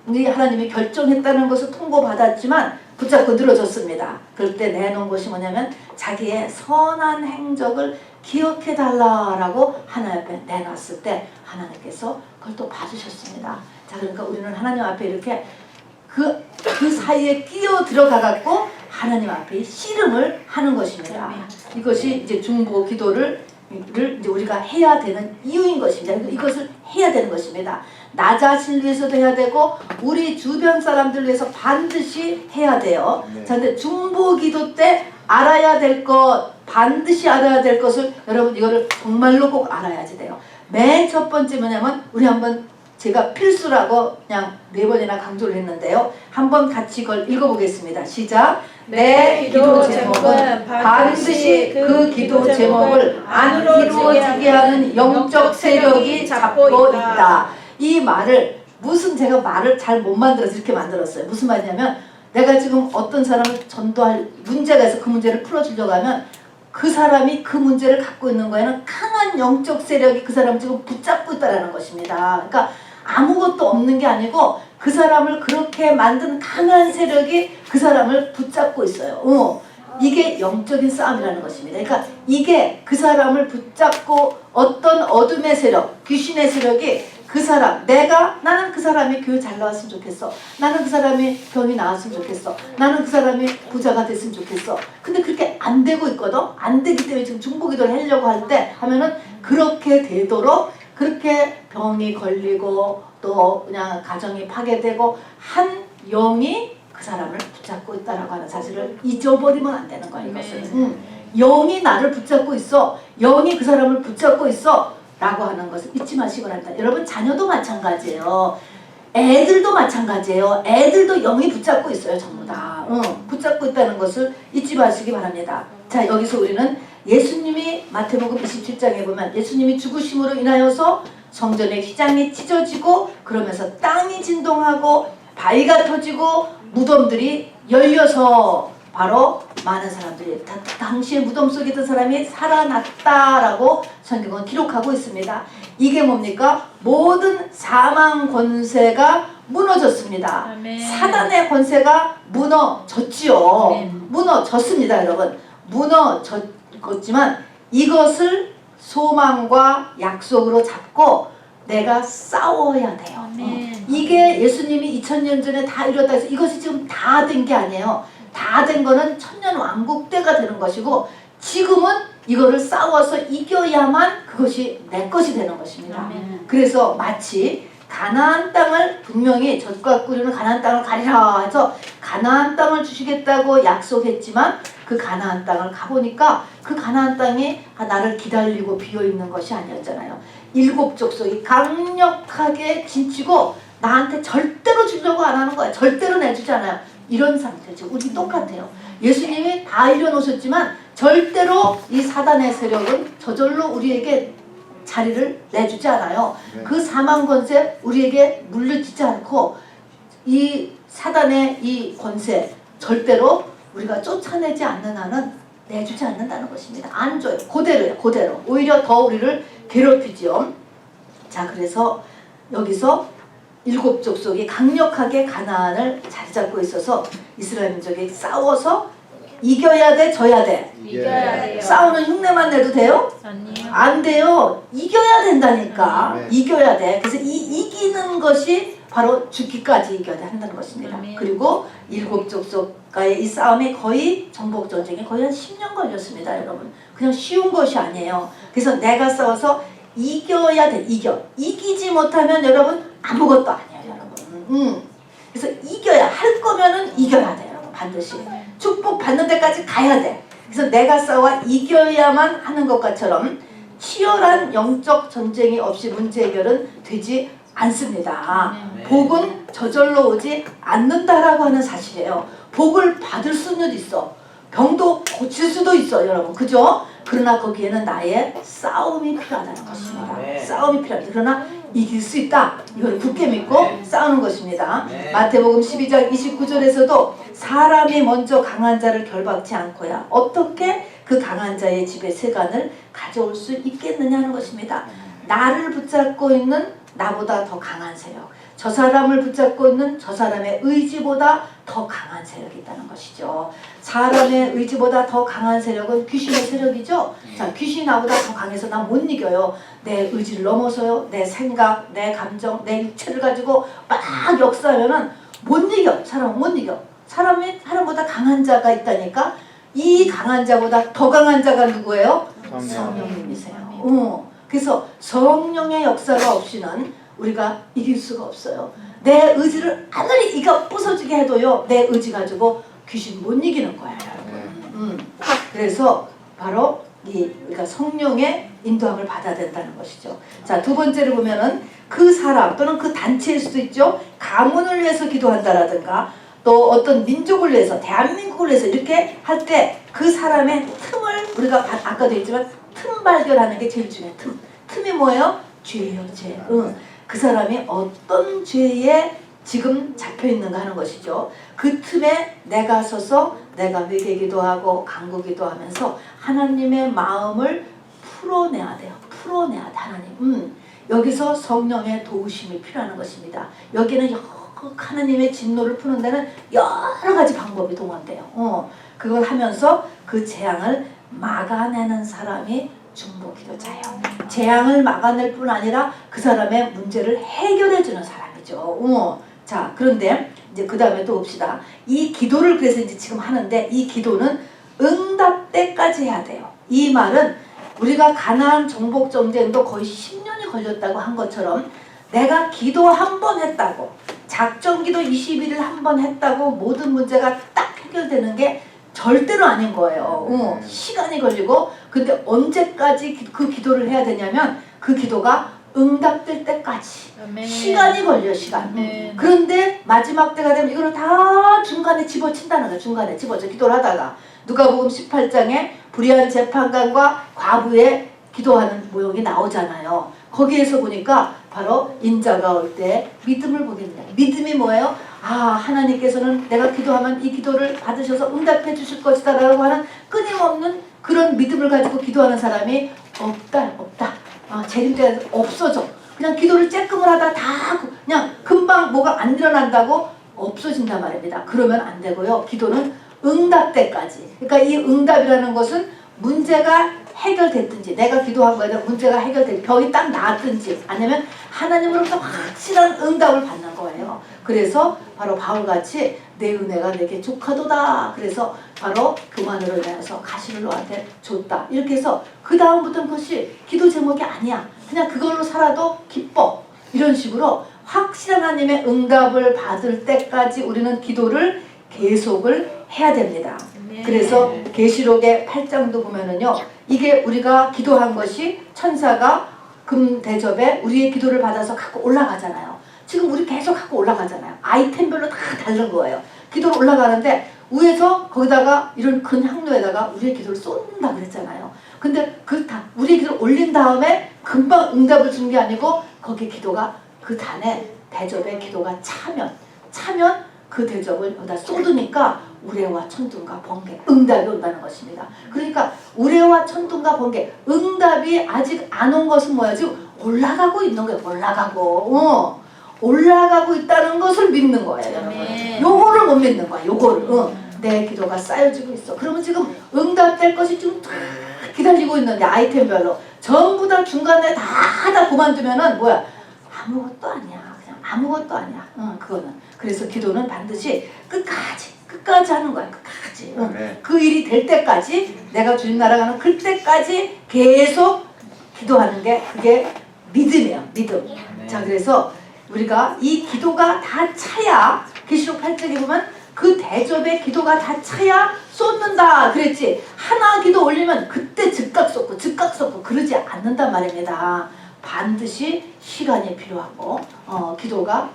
우리 하나님이 결정했다는 것을 통보받았지만 붙잡고 늘어졌습니다. 그럴 때 내놓은 것이 뭐냐면 자기의 선한 행적을 기억해달라라고 하나님 앞에 내놨을 때 하나님께서 그걸 또 봐주셨습니다. 자, 그러니까 우리는 하나님 앞에 이렇게 그 사이에 끼어 들어가갖고 하나님 앞에 씨름을 하는 것입니다. 이것이 이제 중보 기도를 이제 우리가 해야 되는 이유인 것입니다. 이것을 해야 되는 것입니다. 나 자신을 위해서도 해야 되고 우리 주변 사람들 위해서 반드시 해야 돼요. 자, 근데 중보 기도 때 알아야 될 것, 반드시 알아야 될 것을 여러분 이거를 정말로 꼭 알아야지 돼요. 맨 첫 번째 뭐냐면 우리 한번 제가 필수라고 그냥 4번이나 강조를 했는데요. 한번 같이 이걸 읽어보겠습니다. 시작. 내 기도 제목은 반드시 그 기도 제목을 안 이루어지게 하는 영적 세력이 잡고 있다. 이 말을 제가 말을 잘 못 만들어서 이렇게 만들었어요. 무슨 말이냐면 내가 지금 어떤 사람을 전도할 문제가 있어 그 문제를 풀어주려고 하면 그 사람이 그 문제를 갖고 있는 거에는 강한 영적 세력이 그 사람을 지금 붙잡고 있다는 것입니다. 그러니까 아무것도 없는 게 아니고 그 사람을 그렇게 만든 강한 세력이 그 사람을 붙잡고 있어요. 이게 영적인 싸움이라는 것입니다. 그러니까 이게 그 사람을 붙잡고 어떤 어둠의 세력, 귀신의 세력이 그 사람, 나는 그 사람이 교회 잘 나왔으면 좋겠어. 나는 그 사람이 병이 나았으면 좋겠어. 나는 그 사람이 부자가 됐으면 좋겠어. 근데 그렇게 안 되고 있거든. 안 되기 때문에 지금 중보기도를 하려고 할 때 하면은 그렇게 되도록 그렇게 병이 걸리고 또 그냥 가정이 파괴되고 한 영이 그 사람을 붙잡고 있다라고 하는 사실을 잊어버리면 안 되는 거야, 이것은. 영이 나를 붙잡고 있어. 영이 그 사람을 붙잡고 있어. 라고 하는 것을 잊지 마시고 합니다. 여러분 자녀도 마찬가지예요. 애들도 마찬가지예요. 애들도 영이 붙잡고 있어요. 전부 다. 붙잡고 있다는 것을 잊지 마시기 바랍니다. 자, 여기서 우리는 예수님이 마태복음 27장에 보면 예수님이 죽으심으로 인하여서 성전의 휘장이 찢어지고 그러면서 땅이 진동하고 바위가 터지고 무덤들이 열려서 바로 많은 사람들이 당시에 무덤 속에 있던 사람이 살아났다라고 성경은 기록하고 있습니다. 이게 뭡니까? 모든 사망 권세가 무너졌습니다. 아멘. 사단의 권세가 무너졌지요. 무너졌습니다, 여러분. 무너졌지만 이것을 소망과 약속으로 잡고 내가 싸워야 돼요. 아멘. 이게 예수님이 2000년 전에 다 이뤘다 해서 이것이 지금 다 된 게 아니에요. 다 된 거는 천년 왕국 때가 되는 것이고 지금은 이거를 싸워서 이겨야만 그것이 내 것이 되는 것입니다. 아멘. 그래서 마치 가나안 땅을 분명히 젖과 꿀이는 가나안 땅을 가리라 해서 가나안 땅을 주시겠다고 약속했지만 그 가나안 땅을 가보니까 그 가나안 땅이 나를 기다리고 비어있는 것이 아니었잖아요. 7 족속이 강력하게 진치고 나한테 절대로 주려고 안 하는 거야. 절대로 내주지 않아요. 이런 상태죠. 우리 똑같아요. 예수님이 다 이뤄놓으셨지만 절대로 이 사단의 세력은 저절로 우리에게 자리를 내주지 않아요. 네. 그 사망 권세 우리에게 물려지지 않고 이 사단의 이 권세 절대로 우리가 쫓아내지 않는 한은 내주지 않는다는 것입니다. 안 줘요. 그대로요. 그대로. 오히려 더 우리를 괴롭히죠. 자, 그래서 여기서 7 족속이 강력하게 가나안을 자리 잡고 있어서 이스라엘 민족이 싸워서 이겨야 돼, 져야 돼. 이겨야 돼요. 싸우는 흉내만 내도 돼요? 아니요. 안 돼요. 이겨야 된다니까. 네. 이겨야 돼. 그래서 이 이기는 것이 바로 죽기까지 이겨야 한다는 것입니다. 아멘. 그리고 7 족속과의 이 싸움이 거의 정복 전쟁이 거의 한 10년 걸렸습니다, 여러분. 그냥 쉬운 것이 아니에요. 그래서 내가 싸워서 이겨야 돼. 이기지 못하면 여러분 아무것도 아니에요, 여러분. 그래서 이겨야 할 거면은 이겨야 돼요, 여러분. 반드시. 축복 받는 데까지 가야 돼. 그래서 내가 싸워 이겨야만 하는 것처럼 치열한 영적 전쟁이 없이 문제 해결은 되지 않습니다. 복은 저절로 오지 않는다라고 하는 사실이에요. 복을 받을 수는 있어. 병도 고칠 수도 있어, 여러분. 그죠? 그러나 거기에는 나의 싸움이 필요하다는 것입니다. 싸움이 필요하다. 그러나 이길 수 있다. 이걸 굳게 믿고 싸우는 것입니다. 마태복음 12장 29절에서도 사람이 먼저 강한 자를 결박치 않고야 어떻게 그 강한 자의 집에 세간을 가져올 수 있겠느냐는 것입니다. 나를 붙잡고 있는 나보다 더 강한 세력, 저 사람을 붙잡고 있는 저 사람의 의지보다 더 강한 세력이 있다는 것이죠. 사람의 의지보다 더 강한 세력은 귀신의 세력이죠. 자, 귀신이 나보다 더 강해서 나 못 이겨요. 내 의지를 넘어서요. 내 생각, 내 감정, 내 육체를 가지고 막 역사하면은 못 이겨. 사람은 못 이겨. 사람보다 강한 자가 있다니까. 이 강한 자보다 더 강한 자가 누구예요? 성령님이세요. 그래서 성령의 역사가 없이는 우리가 이길 수가 없어요. 내 의지를 아무리 이가 부서지게 해도요, 내 의지 가지고 귀신 못 이기는 거예요, 여러분. 그래서 바로 우리가 성령의 인도함을 받아야 된다는 것이죠. 자, 두 번째로 보면은 그 사람 또는 그 단체일 수도 있죠. 가문을 위해서 기도한다라든가 또 어떤 민족을 위해서, 대한민국을 위해서 이렇게 할 때 그 사람의 틈을 우리가 아까도 했지만 틈 발견하는 게 제일 중요해요. 틈이 뭐예요? 죄예요, 죄. 그 사람이 어떤 죄에 지금 잡혀있는가 하는 것이죠. 그 틈에 내가 서서 내가 회개기도 하고 간구기도 하면서 하나님의 마음을 풀어내야 돼요. 풀어내야 돼, 하나님. 여기서 성령의 도우심이 필요한 것입니다. 여기는 하나님의 진노를 푸는 데는 여러 가지 방법이 동원돼요. 그걸 하면서 그 재앙을 막아내는 사람이 중보기도자예요. 재앙을 막아낼 뿐 아니라 그 사람의 문제를 해결해주는 사람이죠. 자, 그런데 이제 그 다음에 또 봅시다. 이 기도를 그래서 이제 지금 하는데 이 기도는 응답 때까지 해야 돼요. 이 말은 우리가 가나안 정복 전쟁도 거의 10년이 걸렸다고 한 것처럼 내가 기도 한 번 했다고, 작전기도 21일 한 번 했다고 모든 문제가 딱 해결되는 게 절대로 아닌 거예요. 시간이 걸리고, 근데 언제까지 그 기도를 해야 되냐면 그 기도가 응답될 때까지. 아멘. 시간이 걸려, 시간. 아멘. 그런데 마지막 때가 되면 이거를 다 중간에 집어친다는 거예요. 중간에 집어쳐 기도를 하다가 누가복음 18장에 불의한 재판관과 과부의 기도하는 모형이 나오잖아요. 거기에서 보니까 바로 인자가 올 때 믿음을 보겠냐. 믿음이 뭐예요? 하나님께서는 내가 기도하면 이 기도를 받으셔서 응답해 주실 것이다 라고 하는 끊임없는 그런 믿음을 가지고 기도하는 사람이 없다. 재림대가 없어져. 그냥 기도를 쬐끔을 하다 다 그냥 금방 뭐가 안 일어난다고 없어진단 말입니다. 그러면 안 되고요. 기도는 응답 때까지. 그러니까 이 응답이라는 것은 문제가 해결됐든지 내가 기도한 거에 대한 문제가 해결됐든지 병이 딱 나았든지 아니면 하나님으로부터 확실한 응답을 받는 거예요. 그래서 바로 바울같이 내 은혜가 내게 족하도다. 그래서 바로 그만으로 인해서 가시를 너한테 줬다. 이렇게 해서 그 다음부터는 그것이 기도 제목이 아니야. 그냥 그걸로 살아도 기뻐. 이런 식으로 확실한 하나님의 응답을 받을 때까지 우리는 기도를 계속을 해야 됩니다. 그래서 계시록의 8장도 보면은요, 이게 우리가 기도한 것이 천사가 금 대접에 우리의 기도를 받아서 갖고 올라가잖아요. 지금 우리 계속 갖고 올라가잖아요. 아이템별로 다 다른 거예요. 기도로 올라가는데 위에서 거기다가 이런 큰 향로에다가 우리의 기도를 쏟는다 그랬잖아요. 근데 그 다 우리의 기도를 올린 다음에 금방 응답을 준 게 아니고 거기 기도가 그 단에 대접에 기도가 차면 그 대접을 여기다 쏟으니까 우레와 천둥과 번개 응답이 온다는 것입니다. 그러니까 우레와 천둥과 번개 응답이 아직 안 온 것은 뭐야? 지금 올라가고 있는 거예요. 올라가고 있다는 것을 믿는 거예요. 여러분. 요거를 못 믿는 거야. 요거를. 내 기도가 쌓여지고 있어. 그러면 지금 응답될 것이 지금 다 기다리고 있는데 아이템별로 전부 다 중간에 다 하다 그만두면은 뭐야? 아무것도 아니야. 그냥 아무것도 아니야. 그거는. 그래서 기도는 반드시 끝까지 하는 거야. 끝까지. 그 일이 될 때까지 내가 주님 나라가는 그때까지 계속 기도하는 게 그게 믿음이에요. 믿음. 자, 그래서 우리가 이 기도가 다 차야 계시록 8장에 보면 그 대접에 기도가 다 차야 쏟는다 그랬지. 하나 기도 올리면 그때 즉각 쏟고 그러지 않는단 말입니다. 반드시 시간이 필요하고 기도가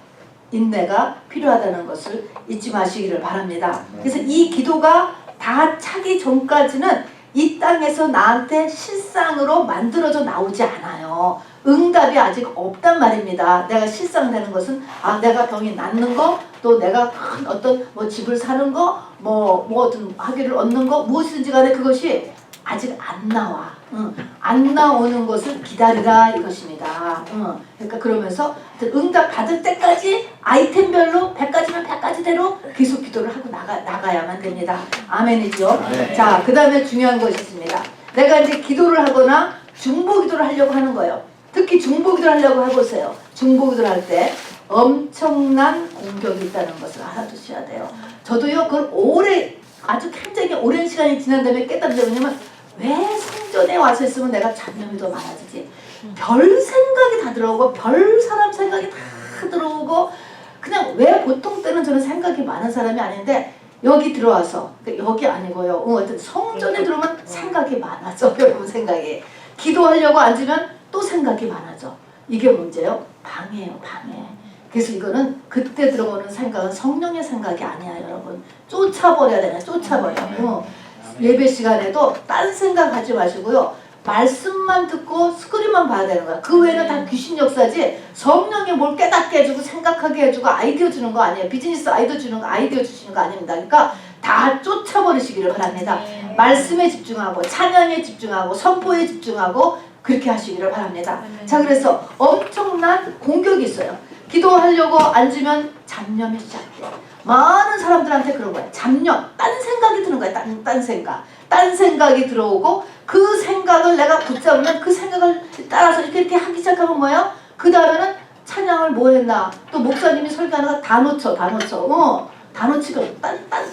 인내가 필요하다는 것을 잊지 마시기를 바랍니다. 그래서 이 기도가 다 차기 전까지는 이 땅에서 나한테 실상으로 만들어져 나오지 않아요. 응답이 아직 없단 말입니다. 내가 실상되는 것은 내가 병이 낫는 거, 또 내가 어떤 뭐 집을 사는 거, 뭐 어떤 학위를 얻는 거, 무엇이든지 간에 그것이 아직 안 나와. 안 나오는 것을 기다리라 이것입니다. 그러니까 그러면서 응답 받을 때까지 아이템별로 100가지면 100가지대로 계속 기도를 하고 나가야만 됩니다. 아멘이죠. 네. 자, 그 다음에 중요한 것이 있습니다. 내가 이제 기도를 하거나 중보기도를 하려고 하는 거예요. 특히 중보기도를 하려고 해보세요. 중보기도를 할 때 엄청난 공격이 있다는 것을 알아두셔야 돼요. 저도요, 그걸 아주 굉장히 오랜 시간이 지난 다음에 깨달은 게 뭐냐면 왜 성전에 와서 있으면 내가 잡념이 더 많아지지? 별 생각이 다 들어오고 별 사람 생각이 다 들어오고 그냥 왜 보통 때는 저는 생각이 많은 사람이 아닌데 여기 들어와서 여기 아니고요. 어떤 성전에 들어오면 생각이 많아져. 여러분 생각이. 기도하려고 앉으면 또 생각이 많아져. 이게 문제예요. 방해예요. 방해. 그래서 이거는 그때 들어오는 생각은 성령의 생각이 아니야 여러분. 쫓아버려야 되나 쫓아버려. 예배 시간에도 딴 생각하지 마시고요. 말씀만 듣고 스크린만 봐야 되는 거야. 그 외에는 다 귀신 역사지 성령이 뭘 깨닫게 해주고 생각하게 해주고 아이디어 주는 거 아니에요. 비즈니스 아이디어 주시는 거 아닙니다. 그러니까 다 쫓아버리시기를 바랍니다. 말씀에 집중하고 찬양에 집중하고 선포에 집중하고 그렇게 하시기를 바랍니다. 자, 그래서 엄청난 공격이 있어요. 기도하려고 앉으면 잡념이 시작돼. 많은 사람들한테 그런 거야. 잡념, 딴 생각이 드는 거야. 딴 생각이 들어오고 그 생각을 내가 붙잡으면 그 생각을 따라서 이렇게 하기 시작하면 뭐예요? 그 다음에는 찬양을 뭐 했나? 또 목사님이 설교하다가 다 놓쳐. 다 놓치고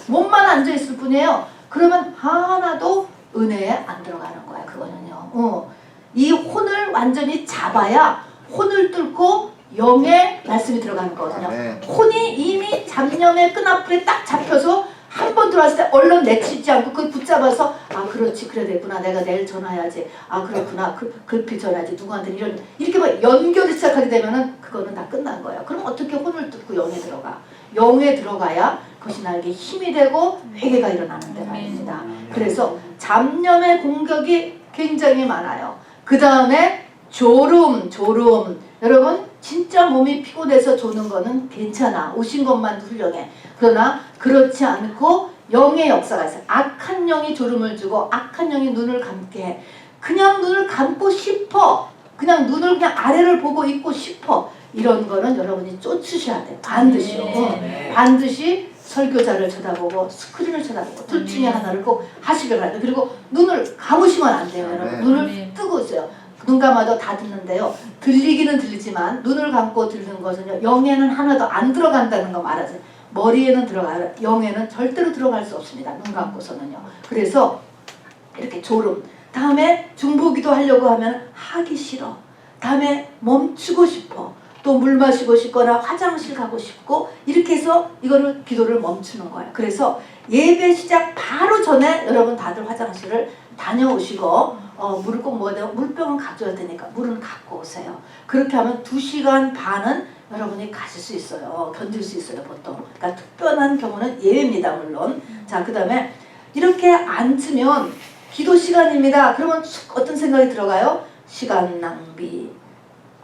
몸만 앉아있을 뿐이에요. 그러면 하나도 은혜에 안 들어가는 거야. 그거는요. 이 혼을 완전히 잡아야 혼을 뚫고 영의 말씀이 들어가는 거거든요. 혼이 이미 잡념의 끈앞에 딱 잡혀서 한 번 들어왔을 때 얼른 내치지 않고 그걸 붙잡아서 그렇지 그래 됐구나 내가 내일 전화해야지 그렇구나 급히 전화해야지 누구한테 이렇게 막 연결이 시작하게 되면은 그거는 다 끝난 거예요. 그럼 어떻게 혼을 뚫고 영에 들어가? 영에 들어가야 그것이 나에게 힘이 되고 회개가 일어나는데 말입니다. 그래서 잡념의 공격이 굉장히 많아요. 그 다음에 졸음. 여러분 진짜 몸이 피곤해서 조는 거는 괜찮아. 오신 것만 훌륭해. 그러나 그렇지 않고 영의 역사가 있어요. 악한 영이 졸음을 주고 악한 영이 눈을 감게 해. 그냥 눈을 감고 싶어. 그냥 눈을 그냥 아래를 보고 있고 싶어. 이런 거는 여러분이 쫓으셔야 돼요. 반드시요. 반드시 설교자를 쳐다보고 스크린을 쳐다보고 둘 중에 하나를 꼭 하시길 바랍니다. 그리고 눈을 감으시면 안 돼요, 여러분. 눈을 뜨고 있어요. 눈 감아도 다 듣는데요. 들리기는 들리지만 눈을 감고 듣는 것은요, 영에는 하나도 안 들어간다는 거 말하세요. 머리에는 들어가요. 영에는 절대로 들어갈 수 없습니다. 눈 감고서는요. 그래서 이렇게 졸음. 다음에 중보기도 하려고 하면 하기 싫어. 다음에 멈추고 싶어. 또 물 마시고 싶거나 화장실 가고 싶고 이렇게 해서 이거를 기도를 멈추는 거예요. 그래서 예배 시작 바로 전에 여러분 다들 화장실을 다녀오시고 물을 꼭 먹어야 되고 물병은 가져야 되니까 물은 갖고 오세요. 그렇게 하면 2시간 반은 여러분이 가실 수 있어요. 견딜 수 있어요, 보통. 그러니까 특별한 경우는 예외입니다, 물론. 자, 그 다음에 이렇게 앉으면 기도 시간입니다. 그러면 어떤 생각이 들어가요? 시간 낭비.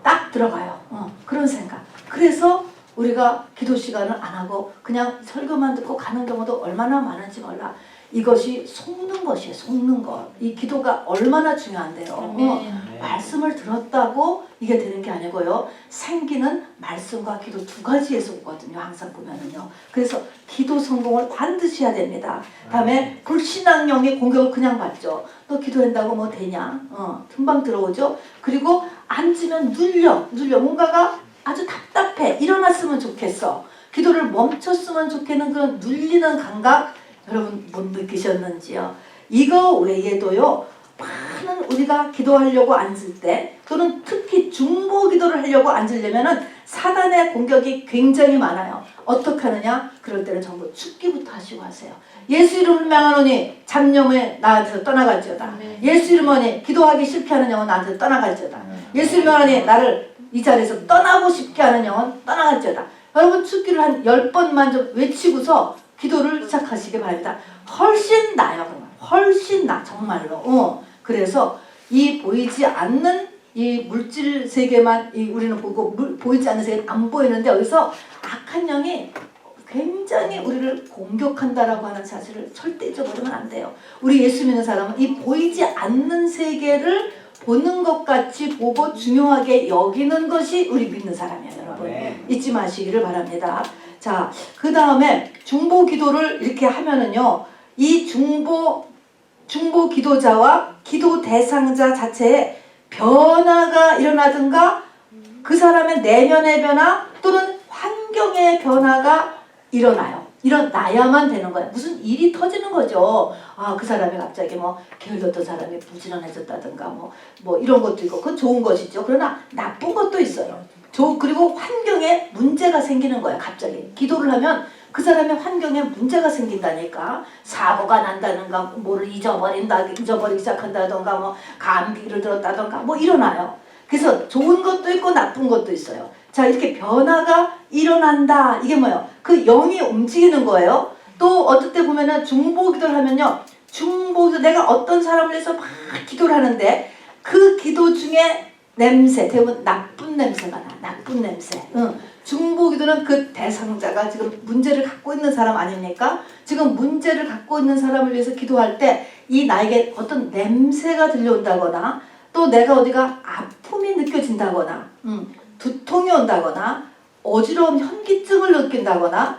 딱 들어가요. 그런 생각. 그래서 우리가 기도 시간을 안 하고 그냥 설교만 듣고 가는 경우도 얼마나 많은지 몰라. 이것이 속는 것이에요. 속는 것. 이 기도가 얼마나 중요한데요. 말씀을 들었다고 이게 되는 게 아니고요. 생기는 말씀과 기도 두 가지에서 오거든요. 항상 보면은요. 그래서 기도 성공을 반드시 해야 됩니다. 다음에 불신앙형의 공격을 그냥 받죠. 너 기도한다고 뭐 되냐? 금방 들어오죠. 그리고 앉으면 눌려. 뭔가가 아주 답답해. 일어났으면 좋겠어. 기도를 멈췄으면 좋겠는 그런 눌리는 감각 여러분 못 느끼셨는지요? 이거 외에도요. 많은 우리가 기도하려고 앉을 때 또는 특히 중보 기도를 하려고 앉으려면은 사단의 공격이 굉장히 많아요. 어떻게 하느냐? 그럴 때는 전부 죽기부터 하시고 하세요. 예수 이름을 명하노니 잡념에 나한테서 떠나갈지어다. 예수 이름으로 기도하기 실패하는 영혼 나한테서 떠나갈지어다. 예수 이름을 명하노니 나를 이 자리에서 떠나고 싶게 하는 영혼 떠나갈지어다. 여러분 죽기를 한 10번만 좀 외치고서 기도를 시작하시기 바랍니다. 훨씬 나아요. 훨씬 나 정말로. 그래서 이 보이지 않는 이 물질 세계만 우리는 보고 보이지 않는 세계는 안 보이는데 여기서 악한 영이 굉장히 우리를 공격한다라고 하는 사실을 절대 잊어버리면 안 돼요. 우리 예수 믿는 사람은 이 보이지 않는 세계를 보는 것 같이 보고 중요하게 여기는 것이 우리 믿는 사람이에요, 여러분. 잊지 마시기를 바랍니다. 자, 그 다음에 중보 기도를 이렇게 하면은요, 이 중보 기도자와 기도 대상자 자체에 변화가 일어나든가 그 사람의 내면의 변화 또는 환경의 변화가 일어나야만 되는 거예요. 무슨 일이 터지는 거죠. 그 사람이 갑자기 게을렀던 사람이 부지런해졌다든가 뭐 이런 것도 있고 그건 좋은 것이죠. 그러나 나쁜 것도 있어요. 그리고 환경에 문제가 생기는 거예요. 갑자기 기도를 하면 그 사람의 환경에 문제가 생긴다니까. 사고가 난다든가 뭐를 잊어버리기 시작한다든가 감기를 들었다든가 일어나요. 그래서 좋은 것도 있고 나쁜 것도 있어요. 자, 이렇게 변화가 일어난다. 이게 뭐예요? 그 영이 움직이는 거예요. 또 어떨 때 보면은 중보기도를 하면요. 중보기도 내가 어떤 사람을 위해서 막 기도를 하는데 그 기도 중에 냄새, 대부분 나쁜 냄새가 나. 나쁜 냄새. 중보기도는 그 대상자가 지금 문제를 갖고 있는 사람 아닙니까? 지금 문제를 갖고 있는 사람을 위해서 기도할 때 이 나에게 어떤 냄새가 들려온다거나 또 내가 어디가 아픔이 느껴진다거나 두통이 온다거나 어지러운 현기증을 느낀다거나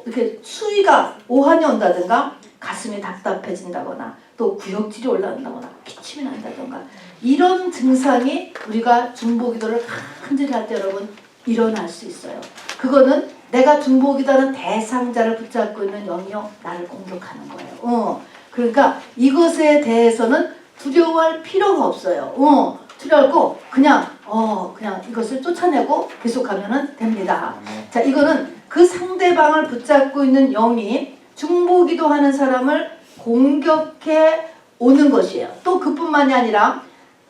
이렇게 수위가 오한이 온다든가 가슴이 답답해진다거나 또 구역질이 올라온다거나 기침이 난다든가 이런 증상이 우리가 중보기도를 간절히 할 때 여러분 일어날 수 있어요. 그거는 내가 중보기도하는 대상자를 붙잡고 있는 영이요 나를 공격하는 거예요. 그러니까 이것에 대해서는 두려워할 필요가 없어요. 두려워하고 그냥 이것을 쫓아내고 계속하면 됩니다. 자, 이거는 그 상대방을 붙잡고 있는 영이 중보기도하는 사람을 공격해 오는 것이에요. 또 그뿐만이 아니라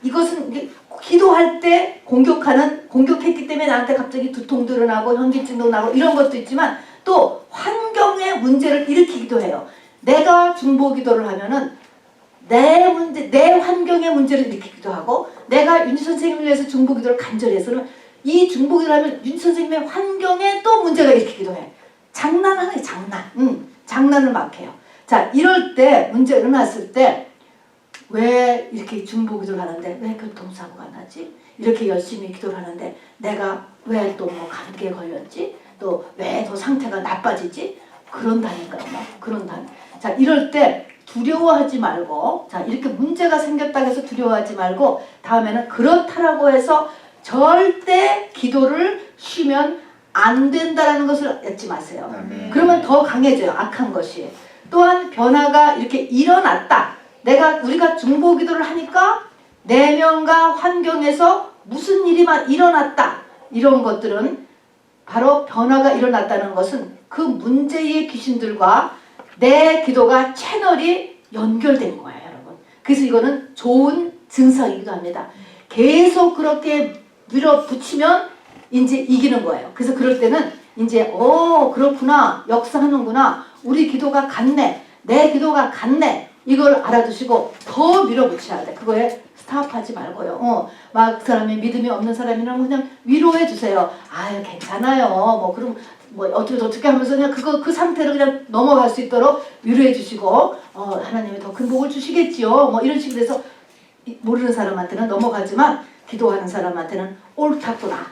이것은 기도할 때 공격했기 때문에 나한테 갑자기 두통도 일어나고 현기증도 나고 이런 것도 있지만 또 환경의 문제를 일으키기도 해요. 내가 중보기도를 하면은 내 환경의 문제를 일으키기도 하고 내가 윤 선생님을 위해서 중보기도를 간절히 해서 이 중보기도를 하면 윤 선생님의 환경에 또 문제가 일으키기도 해. 장난하는 게 장난을 막 해요. 자, 이럴 때 문제가 일어났을 때 왜 이렇게 중보기도를 하는데 왜 교통사고가 나지? 이렇게 열심히 기도를 하는데 내가 왜 또 감기에 걸렸지? 또 왜 더 상태가 나빠지지? 그런다니까요. 그런다. 자, 이럴 때 두려워하지 말고, 자, 이렇게 문제가 생겼다고 해서 두려워하지 말고, 다음에는 그렇다라고 해서 절대 기도를 쉬면 안 된다라는 것을 잊지 마세요. 아멘. 그러면 더 강해져요. 악한 것이. 또한 변화가 이렇게 일어났다. 우리가 중보 기도를 하니까 내면과 환경에서 무슨 일이 막 일어났다. 이런 것들은 바로 변화가 일어났다는 것은 그 문제의 귀신들과 내 기도가 채널이 연결된 거예요, 여러분. 그래서 이거는 좋은 증상이기도 합니다. 계속 그렇게 밀어붙이면 이제 이기는 거예요. 그래서 그럴 때는 이제 그렇구나, 역사하는구나, 우리 기도가 같네, 내 기도가 같네, 이걸 알아두시고 더 밀어붙여야 돼. 그거에 스탑하지 말고요. 막 그 사람이 믿음이 없는 사람이라면 그냥 위로해 주세요. 아유, 괜찮아요. 뭐 그럼 뭐 어떻게 하면서 그냥 그 상태로 그냥 넘어갈 수 있도록 위로해 주시고, 하나님이 더 큰 복을 주시겠지요. 뭐 이런 식으로 해서 모르는 사람한테는 넘어가지만 기도하는 사람한테는 옳다구나.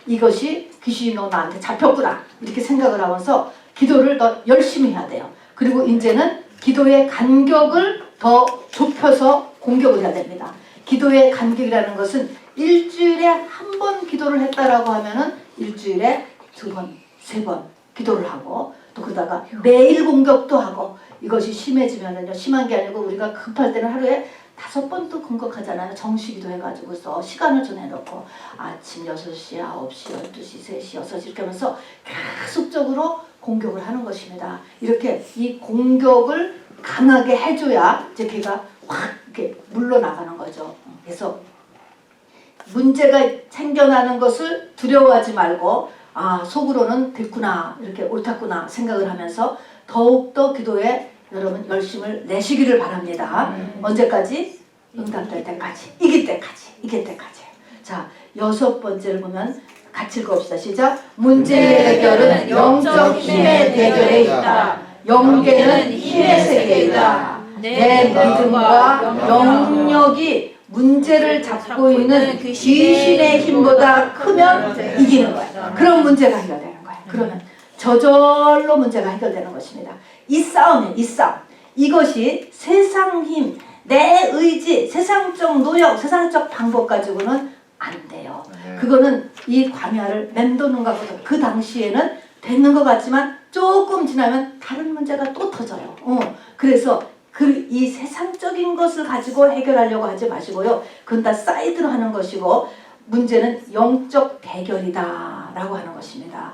이것이 귀신이 나한테 잡혔구나. 이렇게 생각을 하면서 기도를 더 열심히 해야 돼요. 그리고 이제는 기도의 간격을 더 좁혀서 공격을 해야 됩니다. 기도의 간격이라는 것은 일주일에 한 번 기도를 했다라고 하면은 일주일에 2번, 3번 기도를 하고, 또 그러다가 매일 공격도 하고, 이것이 심해지면은요, 심한 게 아니고 우리가 급할 때는 하루에 5번도 공격하잖아요. 정시기도 해가지고서 시간을 정해놓고 아침 6시, 9시, 12시, 3시, 6시 이렇게 하면서 계속적으로 공격을 하는 것입니다. 이렇게 이 공격을 강하게 해줘야 이제 걔가 확 이렇게 물러나가는 거죠. 그래서 문제가 생겨나는 것을 두려워하지 말고, 속으로는 됐구나, 이렇게 옳았구나 생각을 하면서 더욱더 기도에 여러분 열심을 내시기를 바랍니다. 언제까지? 응답될 때까지, 이길 때까지. 자, 6번째를 보면 같이 읽어봅시다. 시작. 문제의 해결은 영적 힘의 대결에 있다. 영계는 힘의 세계에 있다. 내 믿음과 영역이 문제를 잡고 있는 귀신의 힘보다 크면 이기는 거예요. 그럼 문제가 해결되는 거예요. 그러면 저절로 문제가 해결되는 것입니다. 이 싸움, 이것이 세상 힘, 내 의지, 세상적 노력, 세상적 방법 가지고는 안 돼요. 그거는 이 광야를 맴도는가 보다. 그 당시에는 되는 것 같지만 조금 지나면 다른 문제가 또 터져요. 그래서 이 세상적인 것을 가지고 해결하려고 하지 마시고요. 그건 다 사이드로 하는 것이고, 문제는 영적 대결이다 라고 하는 것입니다.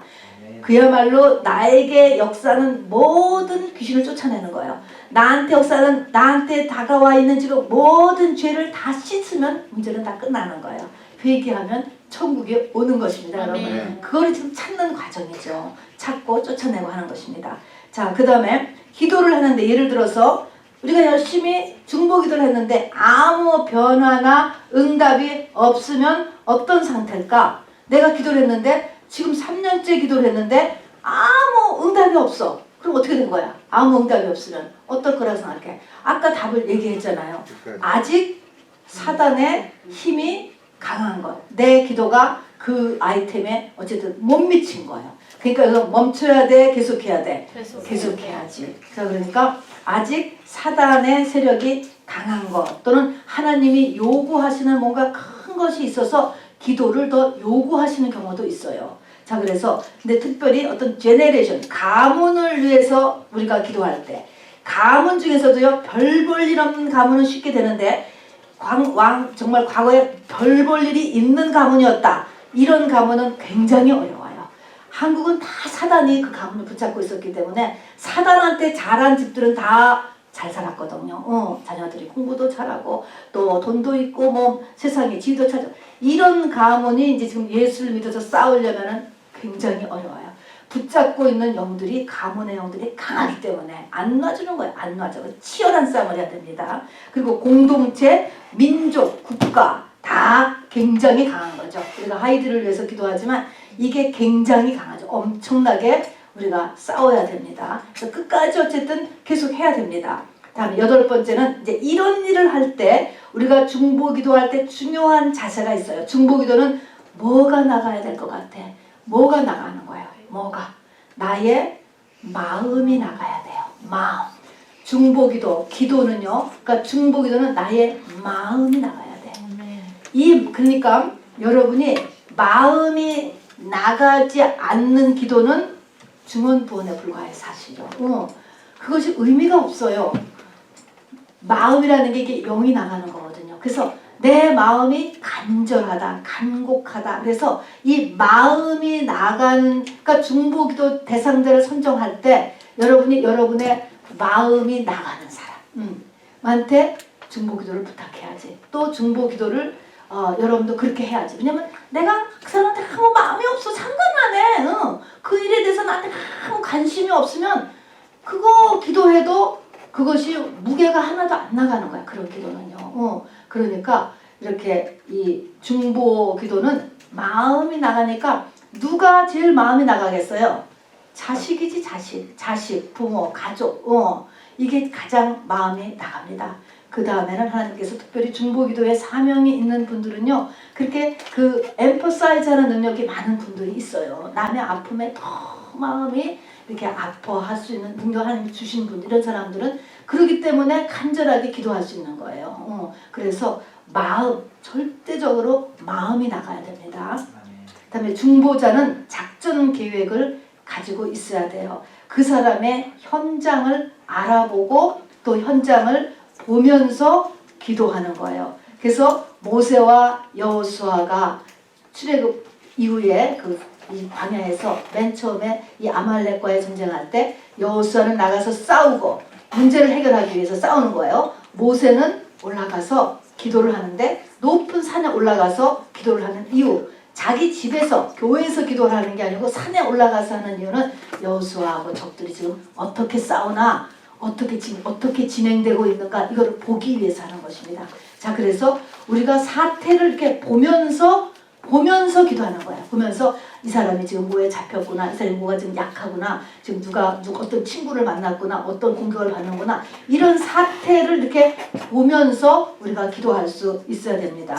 그야말로 나에게 역사는 모든 귀신을 쫓아내는 거예요. 나한테 역사는, 나한테 다가와 있는 지금 모든 죄를 다 씻으면 문제는 다 끝나는 거예요. 회개하면 천국에 오는 것입니다. 여러분, 그거를 지금 찾는 과정이죠. 찾고 쫓아내고 하는 것입니다. 자, 그 다음에 기도를 하는데, 예를 들어서 우리가 열심히 중보기도를 했는데 아무 변화나 응답이 없으면 어떤 상태일까? 내가 기도를 했는데 지금 3년째 기도를 했는데 아무 응답이 없어. 그럼 어떻게 된 거야? 아무 응답이 없으면 어떨 거라고 생각해? 아까 답을 얘기했잖아요. 아직 사단의 힘이 강한 것. 내 기도가 그 아이템에 어쨌든 못 미친 거예요. 그러니까 이거 멈춰야 돼, 계속해야 돼. 계속해야지. 그러니까 아직 사단의 세력이 강한 것, 또는 하나님이 요구하시는 뭔가 큰 것이 있어서 기도를 더 요구하시는 경우도 있어요. 자, 그래서 근데 특별히 어떤 제네레이션, 가문을 위해서 우리가 기도할 때, 가문 중에서도요, 별 볼 일 없는 가문은 쉽게 되는데, 정말 과거에 별 볼 일이 있는 가문이었다, 이런 가문은 굉장히 어려워요. 한국은 다 사단이 그 가문을 붙잡고 있었기 때문에 사단한테 잘한 집들은 다 잘 살았거든요. 자녀들이 공부도 잘하고 또 돈도 있고 뭐 세상에 지위도 찾아. 이런 가문이 이제 지금 예수를 믿어서 싸우려면은 굉장히 어려워요. 붙잡고 있는 영들이, 가문의 영들이 강하기 때문에 안 놔주는 거예요. 안 놔줘. 치열한 싸움을 해야 됩니다. 그리고 공동체, 민족, 국가 다 굉장히 강한 거죠. 우리가 하이드를 위해서 기도하지만 이게 굉장히 강하죠. 엄청나게 우리가 싸워야 됩니다. 그래서 끝까지 어쨌든 계속 해야 됩니다. 다음에 8번째는 이제 이런 일을 할 때, 우리가 중보기도할 때 중요한 자세가 있어요. 중보기도는 뭐가 나가야 될 것 같아? 뭐가 나가는 거예요? 뭐가? 나의 마음이 나가야 돼요. 마음. 중보기도, 기도는요. 그러니까 중보기도는 나의 마음이 나가야 돼. 그러니까 여러분이 마음이 나가지 않는 기도는 중언부언에 불과해요, 사실요. 그것이 의미가 없어요. 마음이라는 게 이게 영이 나가는 거거든요. 그래서 내 마음이 간절하다, 간곡하다. 그래서 이 마음이 나가는, 그러니까 중보기도 대상자를 선정할 때 여러분이 여러분의 마음이 나가는 사람한테 중보기도를 부탁해야지. 또 중보기도를 여러분도 그렇게 해야지. 왜냐면 내가 그 사람한테 아무 마음이 없어. 상관 안 해. 그 일에 대해서 나한테 아무 관심이 없으면 그거 기도해도 그것이 무게가 하나도 안 나가는 거야. 그런 기도는요. 그러니까 이렇게 이 중보 기도는 마음이 나가니까 누가 제일 마음이 나가겠어요? 자식이지, 자식, 부모, 가족. 이게 가장 마음이 나갑니다. 그 다음에는 하나님께서 특별히 중보기도에 사명이 있는 분들은요, 그렇게 그 엠퍼사이즈하는 능력이 많은 분들이 있어요. 남의 아픔에 더 마음이 이렇게 아파할 수 있는 능력 하나님이 주신 분들, 이런 사람들은 그러기 때문에 간절하게 기도할 수 있는 거예요. 그래서 마음, 절대적으로 마음이 나가야 됩니다. 그 다음에 중보자는 작전 계획을 가지고 있어야 돼요. 그 사람의 현장을 알아보고 또 현장을 보면서 기도하는 거예요. 그래서 모세와 여호수아가 출애굽 이후에 이 광야에서 맨 처음에 이 아말렉과의 전쟁할 때 여호수아는 나가서 싸우고 문제를 해결하기 위해서 싸우는 거예요. 모세는 올라가서 기도를 하는데 높은 산에 올라가서 기도를 하는 이유, 자기 집에서 교회에서 기도를 하는 게 아니고 산에 올라가서 하는 이유는 여호수아하고 적들이 지금 어떻게 싸우나 어떻게 진행되고 있는가 이거를 보기 위해서 하는 것입니다. 자, 그래서 우리가 사태를 이렇게 보면서 기도하는 거야. 보면서 이 사람이 지금 뭐에 잡혔구나, 이 사람이 뭐가 지금 약하구나, 지금 누가 어떤 친구를 만났구나, 어떤 공격을 받는구나, 이런 사태를 이렇게 보면서 우리가 기도할 수 있어야 됩니다.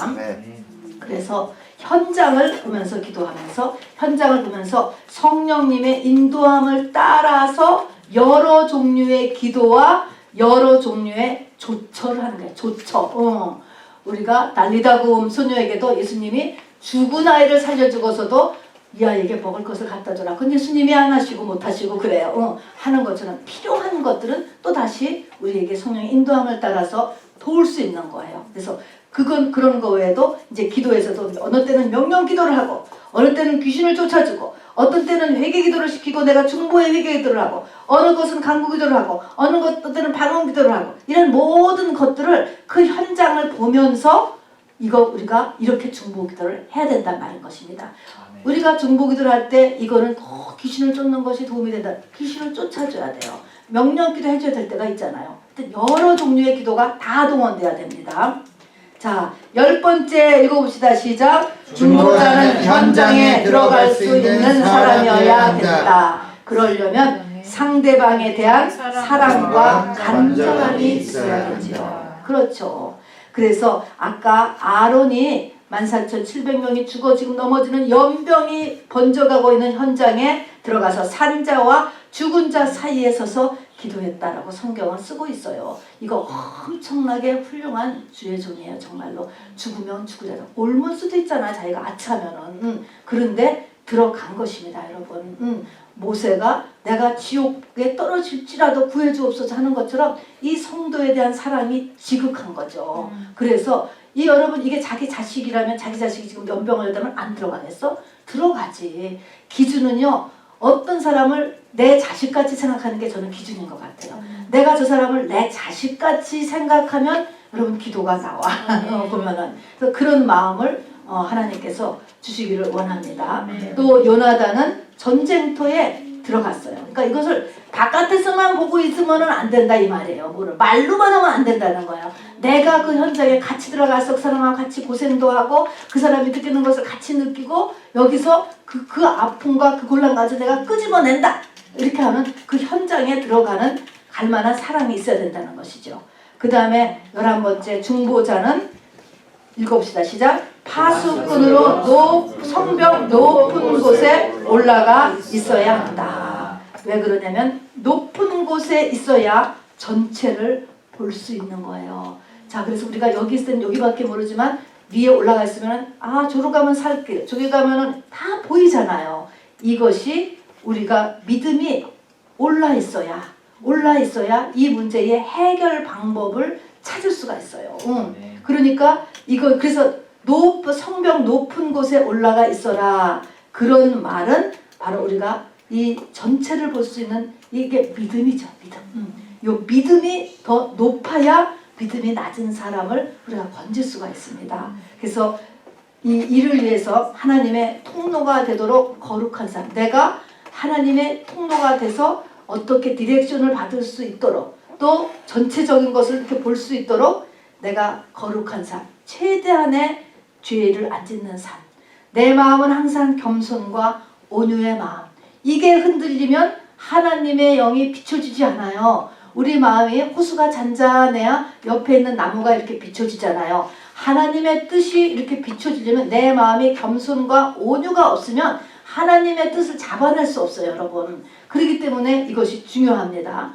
그래서 현장을 보면서 기도하면서, 현장을 보면서 성령님의 인도함을 따라서 여러 종류의 기도와 여러 종류의 조처를 하는 거예요. 조처. 우리가 달리다 구음 소녀에게도 예수님이 죽은 아이를 살려주고서도 이 아이에게 먹을 것을 갖다 줘라. 근데 예수님이 안 하시고 못 하시고 그래요. 하는 것처럼 필요한 것들은 또 다시 우리에게 성령의 인도함을 따라서 도울 수 있는 거예요. 그래서 그런 거 외에도 이제 기도에서도 어느 때는 명령 기도를 하고, 어느 때는 귀신을 쫓아주고, 어떤 때는 회개 기도를 시키고 내가 중보의 회개 기도를 하고, 어느 것은 간구 기도를 하고, 어떤 때는 방언 기도를 하고, 이런 모든 것들을 그 현장을 보면서 이거 우리가 이렇게 중보 기도를 해야 된단 말인 것입니다. 우리가 중보 기도를 할 때 이거는 귀신을 쫓는 것이 도움이 된다. 귀신을 쫓아줘야 돼요. 명령 기도 해줘야 될 때가 있잖아요. 여러 종류의 기도가 다 동원돼야 됩니다. 자, 10번째 읽어봅시다. 시작. 중보자는 현장에 들어갈 수 있는 사람이어야 된다. 그러려면 상대방에 대한 사랑과 간절함이 있어야 되죠. 그렇죠. 그래서 아까 아론이 14,700명이 죽어 지금 넘어지는 연병이 번져가고 있는 현장에 들어가서 산자와 죽은 자 사이에 서서 기도했다라고 성경은 쓰고 있어요. 이거 엄청나게 훌륭한 주의 종이에요. 정말로. 죽으면 죽으자. 옮을 수도 있잖아, 자기가 아차면은. 그런데 들어간 것입니다, 여러분. 모세가 내가 지옥에 떨어질지라도 구해주옵소서 하는 것처럼 이 성도에 대한 사랑이 지극한 거죠. 그래서 여러분, 이게 자기 자식이라면 자기 자식이 지금 연병을 하다면 안 들어가겠어? 들어가지. 기준은요, 어떤 사람을 내 자식같이 생각하는 게 저는 기준인 것 같아요. 내가 저 사람을 내 자식같이 생각하면 여러분 기도가 나와. 보면은. 그래서 그런 마음을 하나님께서 주시기를 원합니다. 또 요나단은 전쟁터에 들어갔어요. 그러니까 이것을 바깥에서만 보고 있으면 안 된다 이 말이에요. 말로만 하면 안 된다는 거예요. 내가 그 현장에 같이 들어가서 그 사람하고 같이 고생도 하고 그 사람이 느끼는 것을 같이 느끼고 여기서 그 아픔과 그 곤란 가지고 내가 끄집어낸다. 이렇게 하는 그 현장에 들어가는 갈만한 사랑이 있어야 된다는 것이죠. 그 다음에 11번째 중보자는 읽어봅시다. 시작. 파수꾼으로 성벽 높은 곳에 올라가 있어야 한다. 왜 그러냐면 높은 곳에 있어야 전체를 볼 수 있는 거예요. 자, 그래서 우리가 여기 있을 때는 여기밖에 모르지만 위에 올라가 있으면 저로 가면 살길, 저기 가면은 다 보이잖아요. 이것이 우리가 믿음이 올라 있어야 이 문제의 해결 방법을 찾을 수가 있어요. 그러니까 이거 그래서 성벽 높은 곳에 올라가 있어라. 그런 말은 바로 우리가 이 전체를 볼 수 있는 이게 믿음이죠. 믿음. 요 믿음이 더 높아야 믿음이 낮은 사람을 우리가 건질 수가 있습니다. 그래서 이를 위해서 하나님의 통로가 되도록 거룩한 삶, 내가 하나님의 통로가 돼서 어떻게 디렉션을 받을 수 있도록 또 전체적인 것을 이렇게 볼 수 있도록 내가 거룩한 삶, 최대한의 죄를 안 짓는 삶, 내 마음은 항상 겸손과 온유의 마음, 이게 흔들리면 하나님의 영이 비춰지지 않아요. 우리 마음이 호수가 잔잔해야 옆에 있는 나무가 이렇게 비춰지잖아요. 하나님의 뜻이 이렇게 비춰지려면 내 마음이 겸손과 온유가 없으면 하나님의 뜻을 잡아낼 수 없어요, 여러분. 그렇기 때문에 이것이 중요합니다.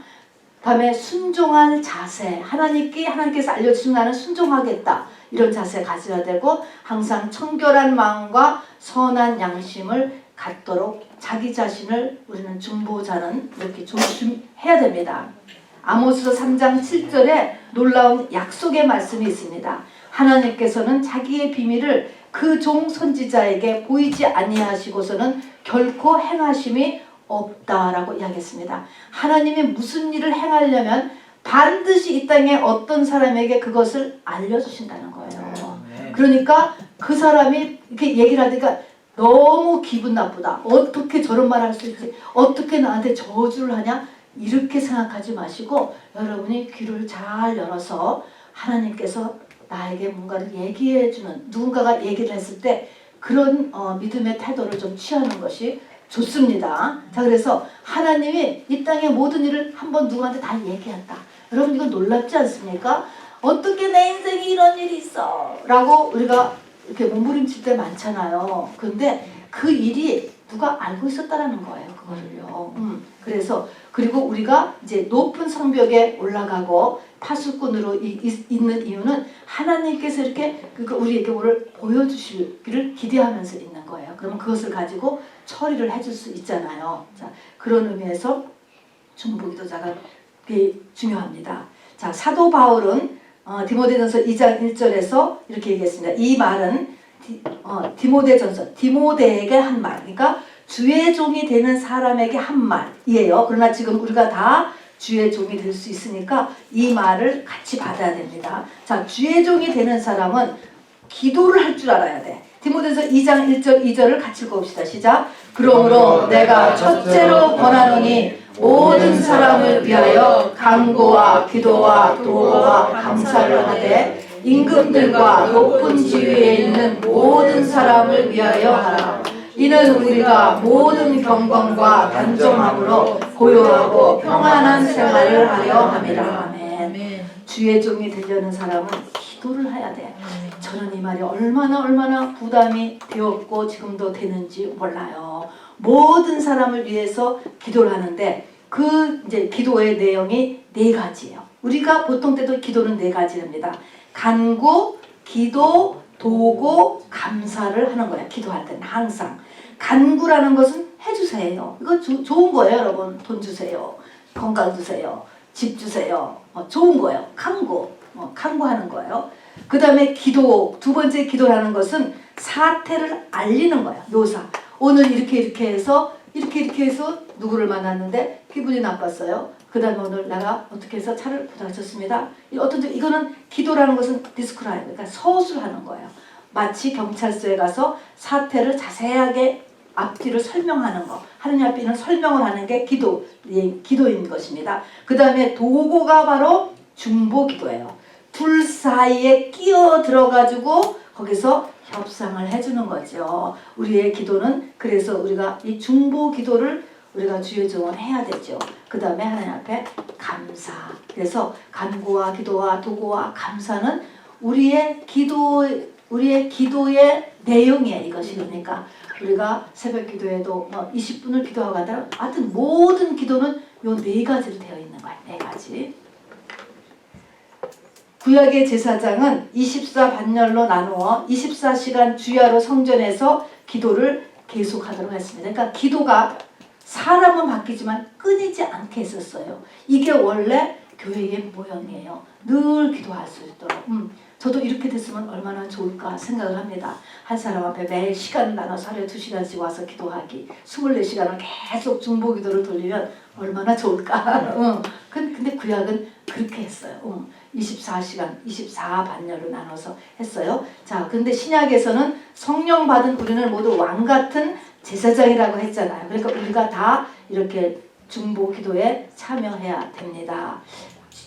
다음에 순종한 자세, 하나님께서 알려주신 나는 순종하겠다, 이런 자세 가져야 되고, 항상 청결한 마음과 선한 양심을 갖도록 자기 자신을 우리는 중보자는 이렇게 조심해야 됩니다. 아모스서 3장 7절에 놀라운 약속의 말씀이 있습니다. 하나님께서는 자기의 비밀을 그 종 선지자에게 보이지 아니하시고서는 결코 행하심이 없다라고 이야기했습니다. 하나님이 무슨 일을 행하려면 반드시 이 땅에 어떤 사람에게 그것을 알려주신다는 거예요. 그러니까 그 사람이 이렇게 얘기를 하니까 너무 기분 나쁘다. 어떻게 저런 말 할 수 있지? 어떻게 나한테 저주를 하냐? 이렇게 생각하지 마시고 여러분이 귀를 잘 열어서 하나님께서 나에게 뭔가를 얘기해주는, 누군가가 얘기를 했을 때 그런 믿음의 태도를 좀 취하는 것이 좋습니다. 자, 그래서 하나님이 이 땅의 모든 일을 한번 누구한테 다 얘기한다. 여러분 이거 놀랍지 않습니까? 어떻게 내 인생에 이런 일이 있어? 라고 우리가 이렇게 몸부림칠 때 많잖아요. 근데 그 일이 누가 알고 있었다라는 거예요. 그거를요. 그래서 그리고 우리가 이제 높은 성벽에 올라가고 파수꾼으로 있는 이유는 하나님께서 이렇게 우리에게 뭐를 보여주시기를 기대하면서 있는 거예요. 그러면 그것을 가지고 처리를 해줄 수 있잖아요. 자, 그런 의미에서 중보기도자가 중요합니다. 자, 사도 바울은 디모데전서 2장 1절에서 이렇게 얘기했습니다. 이 말은 디모데전서, 디모데에게 한 말, 그러니까 주의 종이 되는 사람에게 한 말이에요. 그러나 지금 우리가 다 주의 종이 될 수 있으니까 이 말을 같이 받아야 됩니다. 자, 주의 종이 되는 사람은 기도를 할 줄 알아야 돼. 디모데전서 2장 1절 2절을 같이 읽어봅시다. 시작. 그러므로 내가 첫째로 권하노니 모든 사람을 위하여 간구와 기도와 도와 감사를 하되 임금들과 높은 지위에 있는 모든 사람을 위하여 하라. 이는 우리가 모든 경건과 단정함으로 고요하고 평안한 생활을 하려 함이라. 아멘. 주의 종이 되려는 사람은 기도를 해야 돼. 저는 이 말이 얼마나 부담이 되었고 지금도 되는지 몰라요. 모든 사람을 위해서 기도를 하는데 그 이제 기도의 내용이 4가지예요. 우리가 보통 때도 기도는 4가지입니다. 간구, 기도, 도고, 감사를 하는 거예요. 기도할 때는 항상. 간구라는 것은 해주세요. 이거 좋은 거예요, 여러분. 돈 주세요. 건강 주세요. 집 주세요. 좋은 거예요. 간구하는 거예요. 그 다음에 기도, 두 번째 기도라는 것은 사태를 알리는 거예요. 묘사. 오늘 이렇게 해서 누구를 만났는데 기분이 나빴어요. 그 다음에 오늘 내가 어떻게 해서 차를 부딪혔습니다. 이거는 기도라는 것은 디스크라이브, 그러니까 서술하는 거예요. 마치 경찰서에 가서 사태를 자세하게 앞뒤를 설명하는 거, 하느님 앞에 있는 설명을 하는 게 기도인 것입니다. 그 다음에 도고가 바로 중보기도예요. 둘 사이에 끼어 들어가지고 거기서 협상을 해주는 거죠. 우리의 기도는 그래서 우리가 이 중보기도를 우리가 주의 종은 해야 되죠. 그 다음에 하나님 앞에 감사. 그래서 간구와 기도와 도고와 감사는 우리의 기도의 내용이에요. 이것이. 그러니까 우리가 새벽 기도에도 뭐 20분을 기도하고 하더라도 하여튼 모든 기도는 요 4가지로 되어 있는 거예요. 4가지. 구약의 제사장은 24반열로 나누어 24시간 주야로 성전에서 기도를 계속하도록 했습니다. 그러니까 기도가 사람은 바뀌지만 끊이지 않게 했었어요. 이게 원래 교회의 모형이에요. 늘 기도할 수 있도록. 저도 이렇게 됐으면 얼마나 좋을까 생각을 합니다. 한 사람 앞에 매일 시간을 나눠서 하루에 2시간씩 와서 기도하기. 24시간을 계속 중보기도를 돌리면 얼마나 좋을까. 근데 구약은 그렇게 했어요. 24시간, 24반열로 나눠서 했어요. 자, 근데 신약에서는 성령 받은 우리는 모두 왕같은 제사장이라고 했잖아요. 그러니까 우리가 다 이렇게 중보기도에 참여해야 됩니다.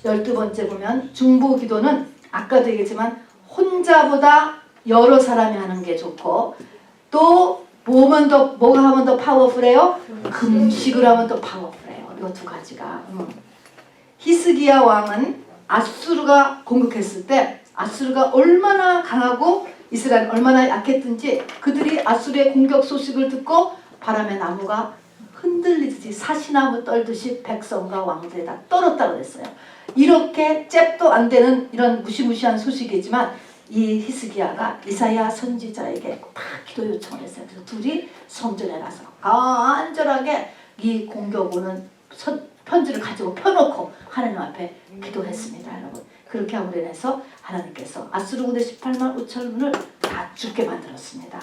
12번째 보면 중보기도는 아까도 얘기했지만 혼자보다 여러 사람이 하는 게 좋고 또 뭐가 하면 더 파워풀해요? 금식을 하면 더 파워풀해요. 이 2가지가. 히스기야 왕은 아수르가 공격했을 때 아수르가 얼마나 강하고 이스라엘 얼마나 약했든지 그들이 아수르의 공격 소식을 듣고 바람의 나무가 흔들리듯이 사시나무 떨듯이 백성과 왕들이 다 떨었다고 그랬어요. 이렇게 잽도 안 되는 이런 무시무시한 소식이지만 이 히스기야가 이사야 선지자에게 다 기도 요청을 했어요. 그래서 둘이 성전에 가서 안전하게 이 공격 오는 편지를 가지고 펴놓고 하나님 앞에 기도했습니다. 여러분. 그렇게 함으로 인해서 하나님께서 아수르 군대 18만 5천을 다 죽게 만들었습니다.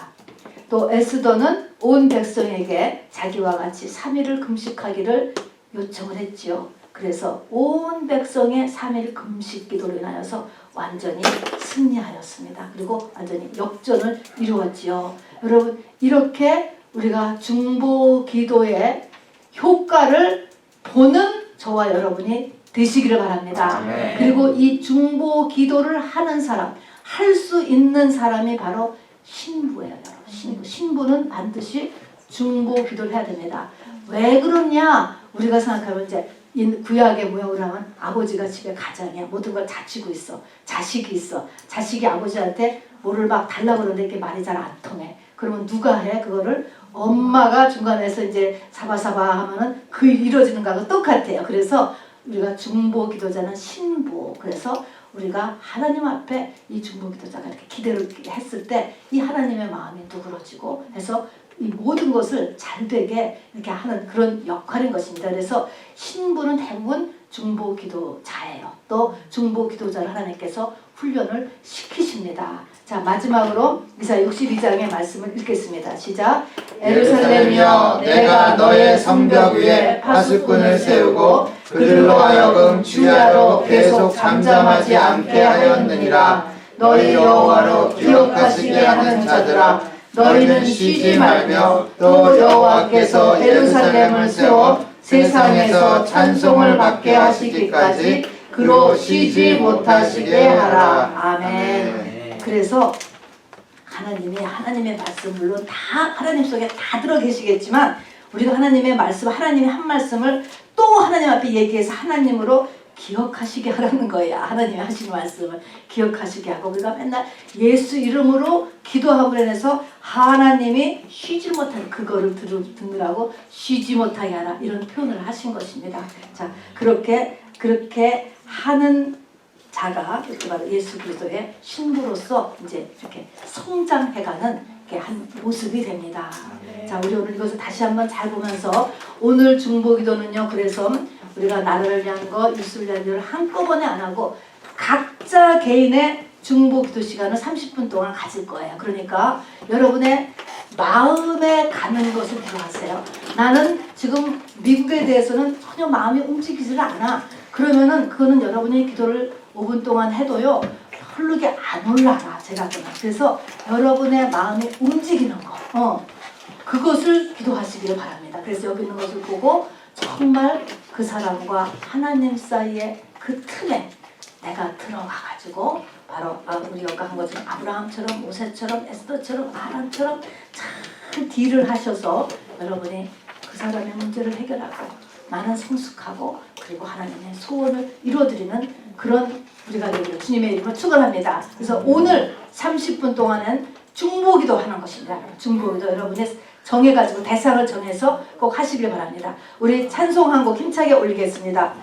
또 에스더는 온 백성에게 자기와 같이 3일을 금식하기를 요청을 했지요. 그래서 온 백성의 3일 금식 기도로 인하여서 완전히 승리하였습니다. 그리고 완전히 역전을 이루었지요. 여러분 이렇게 우리가 중보 기도의 효과를 보는 저와 여러분이 되시기를 바랍니다. 아멘. 그리고 이 중보 기도를 하는 사람, 할 수 있는 사람이 바로 신부예요. 여러분. 신부는 반드시 중보 기도를 해야 됩니다. 왜 그러냐? 우리가 생각하면 이제 구약의 모형으로 하면 아버지가 집에 가장이야. 모든 걸 다치고 있어. 자식이 있어. 자식이 아버지한테 뭐를 막 달라고 그러는데 이게 말이 잘 안 통해. 그러면 누가 해? 그거를 엄마가 중간에서 이제 사바사바 하면은 그 일 이루어지는 거하고 똑같아요. 그래서 우리가 중보 기도자는 신부. 그래서 우리가 하나님 앞에 이 중보 기도자가 이렇게 기도를 했을 때 이 하나님의 마음이 누그러지고 해서 이 모든 것을 잘 되게 이렇게 하는 그런 역할인 것입니다. 그래서 신부는 대부분 중보 기도자예요. 또 중보 기도자를 하나님께서 훈련을 시키십니다. 자, 마지막으로 이사야 62장의 말씀을 읽겠습니다. 시작. 예루살렘이여 내가 너의 성벽 위에 파수꾼을 세우고 그들로 하여금 주야로 계속 잠잠하지 않게 하였느니라. 너희 여호와로 기억하시게 하는 자들아 너희는 쉬지 말며 또 여호와께서 예루살렘을 세워 세상에서 찬송을 받게 하시기까지 그로 쉬지 못하시게 하라. 아멘. 그래서 하나님의 말씀 물론 다 하나님 속에 다 들어 계시겠지만 우리가 하나님의 말씀, 하나님의 한 말씀을 또 하나님 앞에 얘기해서 하나님으로 기억하시게 하라는 거예요. 하나님이 하시는 말씀을 기억하시게 하고 우리가 맨날 예수 이름으로 기도함으로 인해서 하나님이 쉬지 못하는 그거를 듣느라고 쉬지 못하게 하라 이런 표현을 하신 것입니다. 자, 그렇게 하는 자가 이렇게 바로 예수 그리스도의 신부로서 이제 이렇게 성장해가는 한 모습이 됩니다. 자, 우리 오늘 이것을 다시 한번 잘 보면서 오늘 중보기도는요. 그래서 우리가 나라를 위한 거, 이웃을 위한 일을 한꺼번에 안 하고 각자 개인의 중보기도 시간을 30분 동안 가질 거예요. 그러니까 여러분의 마음에 가는 것을 기도하세요. 나는 지금 미국에 대해서는 전혀 마음이 움직이질 않아. 그러면은 그거는 여러분이 기도를 5분 동안 해도요. 흐르게 안 올라가. 제가 그래서 여러분의 마음이 움직이는 거. 그것을 기도하시기를 바랍니다. 그래서 여기 있는 것을 보고 정말 그 사람과 하나님 사이의 그 틈에 내가 들어가가지고 바로 우리 아까 한 것처럼 아브라함처럼 모세처럼 에스더처럼 아람처럼 잘 딜을 하셔서 여러분이 그 사람의 문제를 해결하고 나는 성숙하고 그리고 하나님의 소원을 이루어드리는 그런 우리가 되기를 주님의 이름으로 축원합니다. 그래서 오늘 30분 동안은 중보기도 하는 것입니다. 중보기도 여러분이 정해가지고 대상을 정해서 꼭 하시길 바랍니다. 우리 찬송 한 곡 힘차게 올리겠습니다.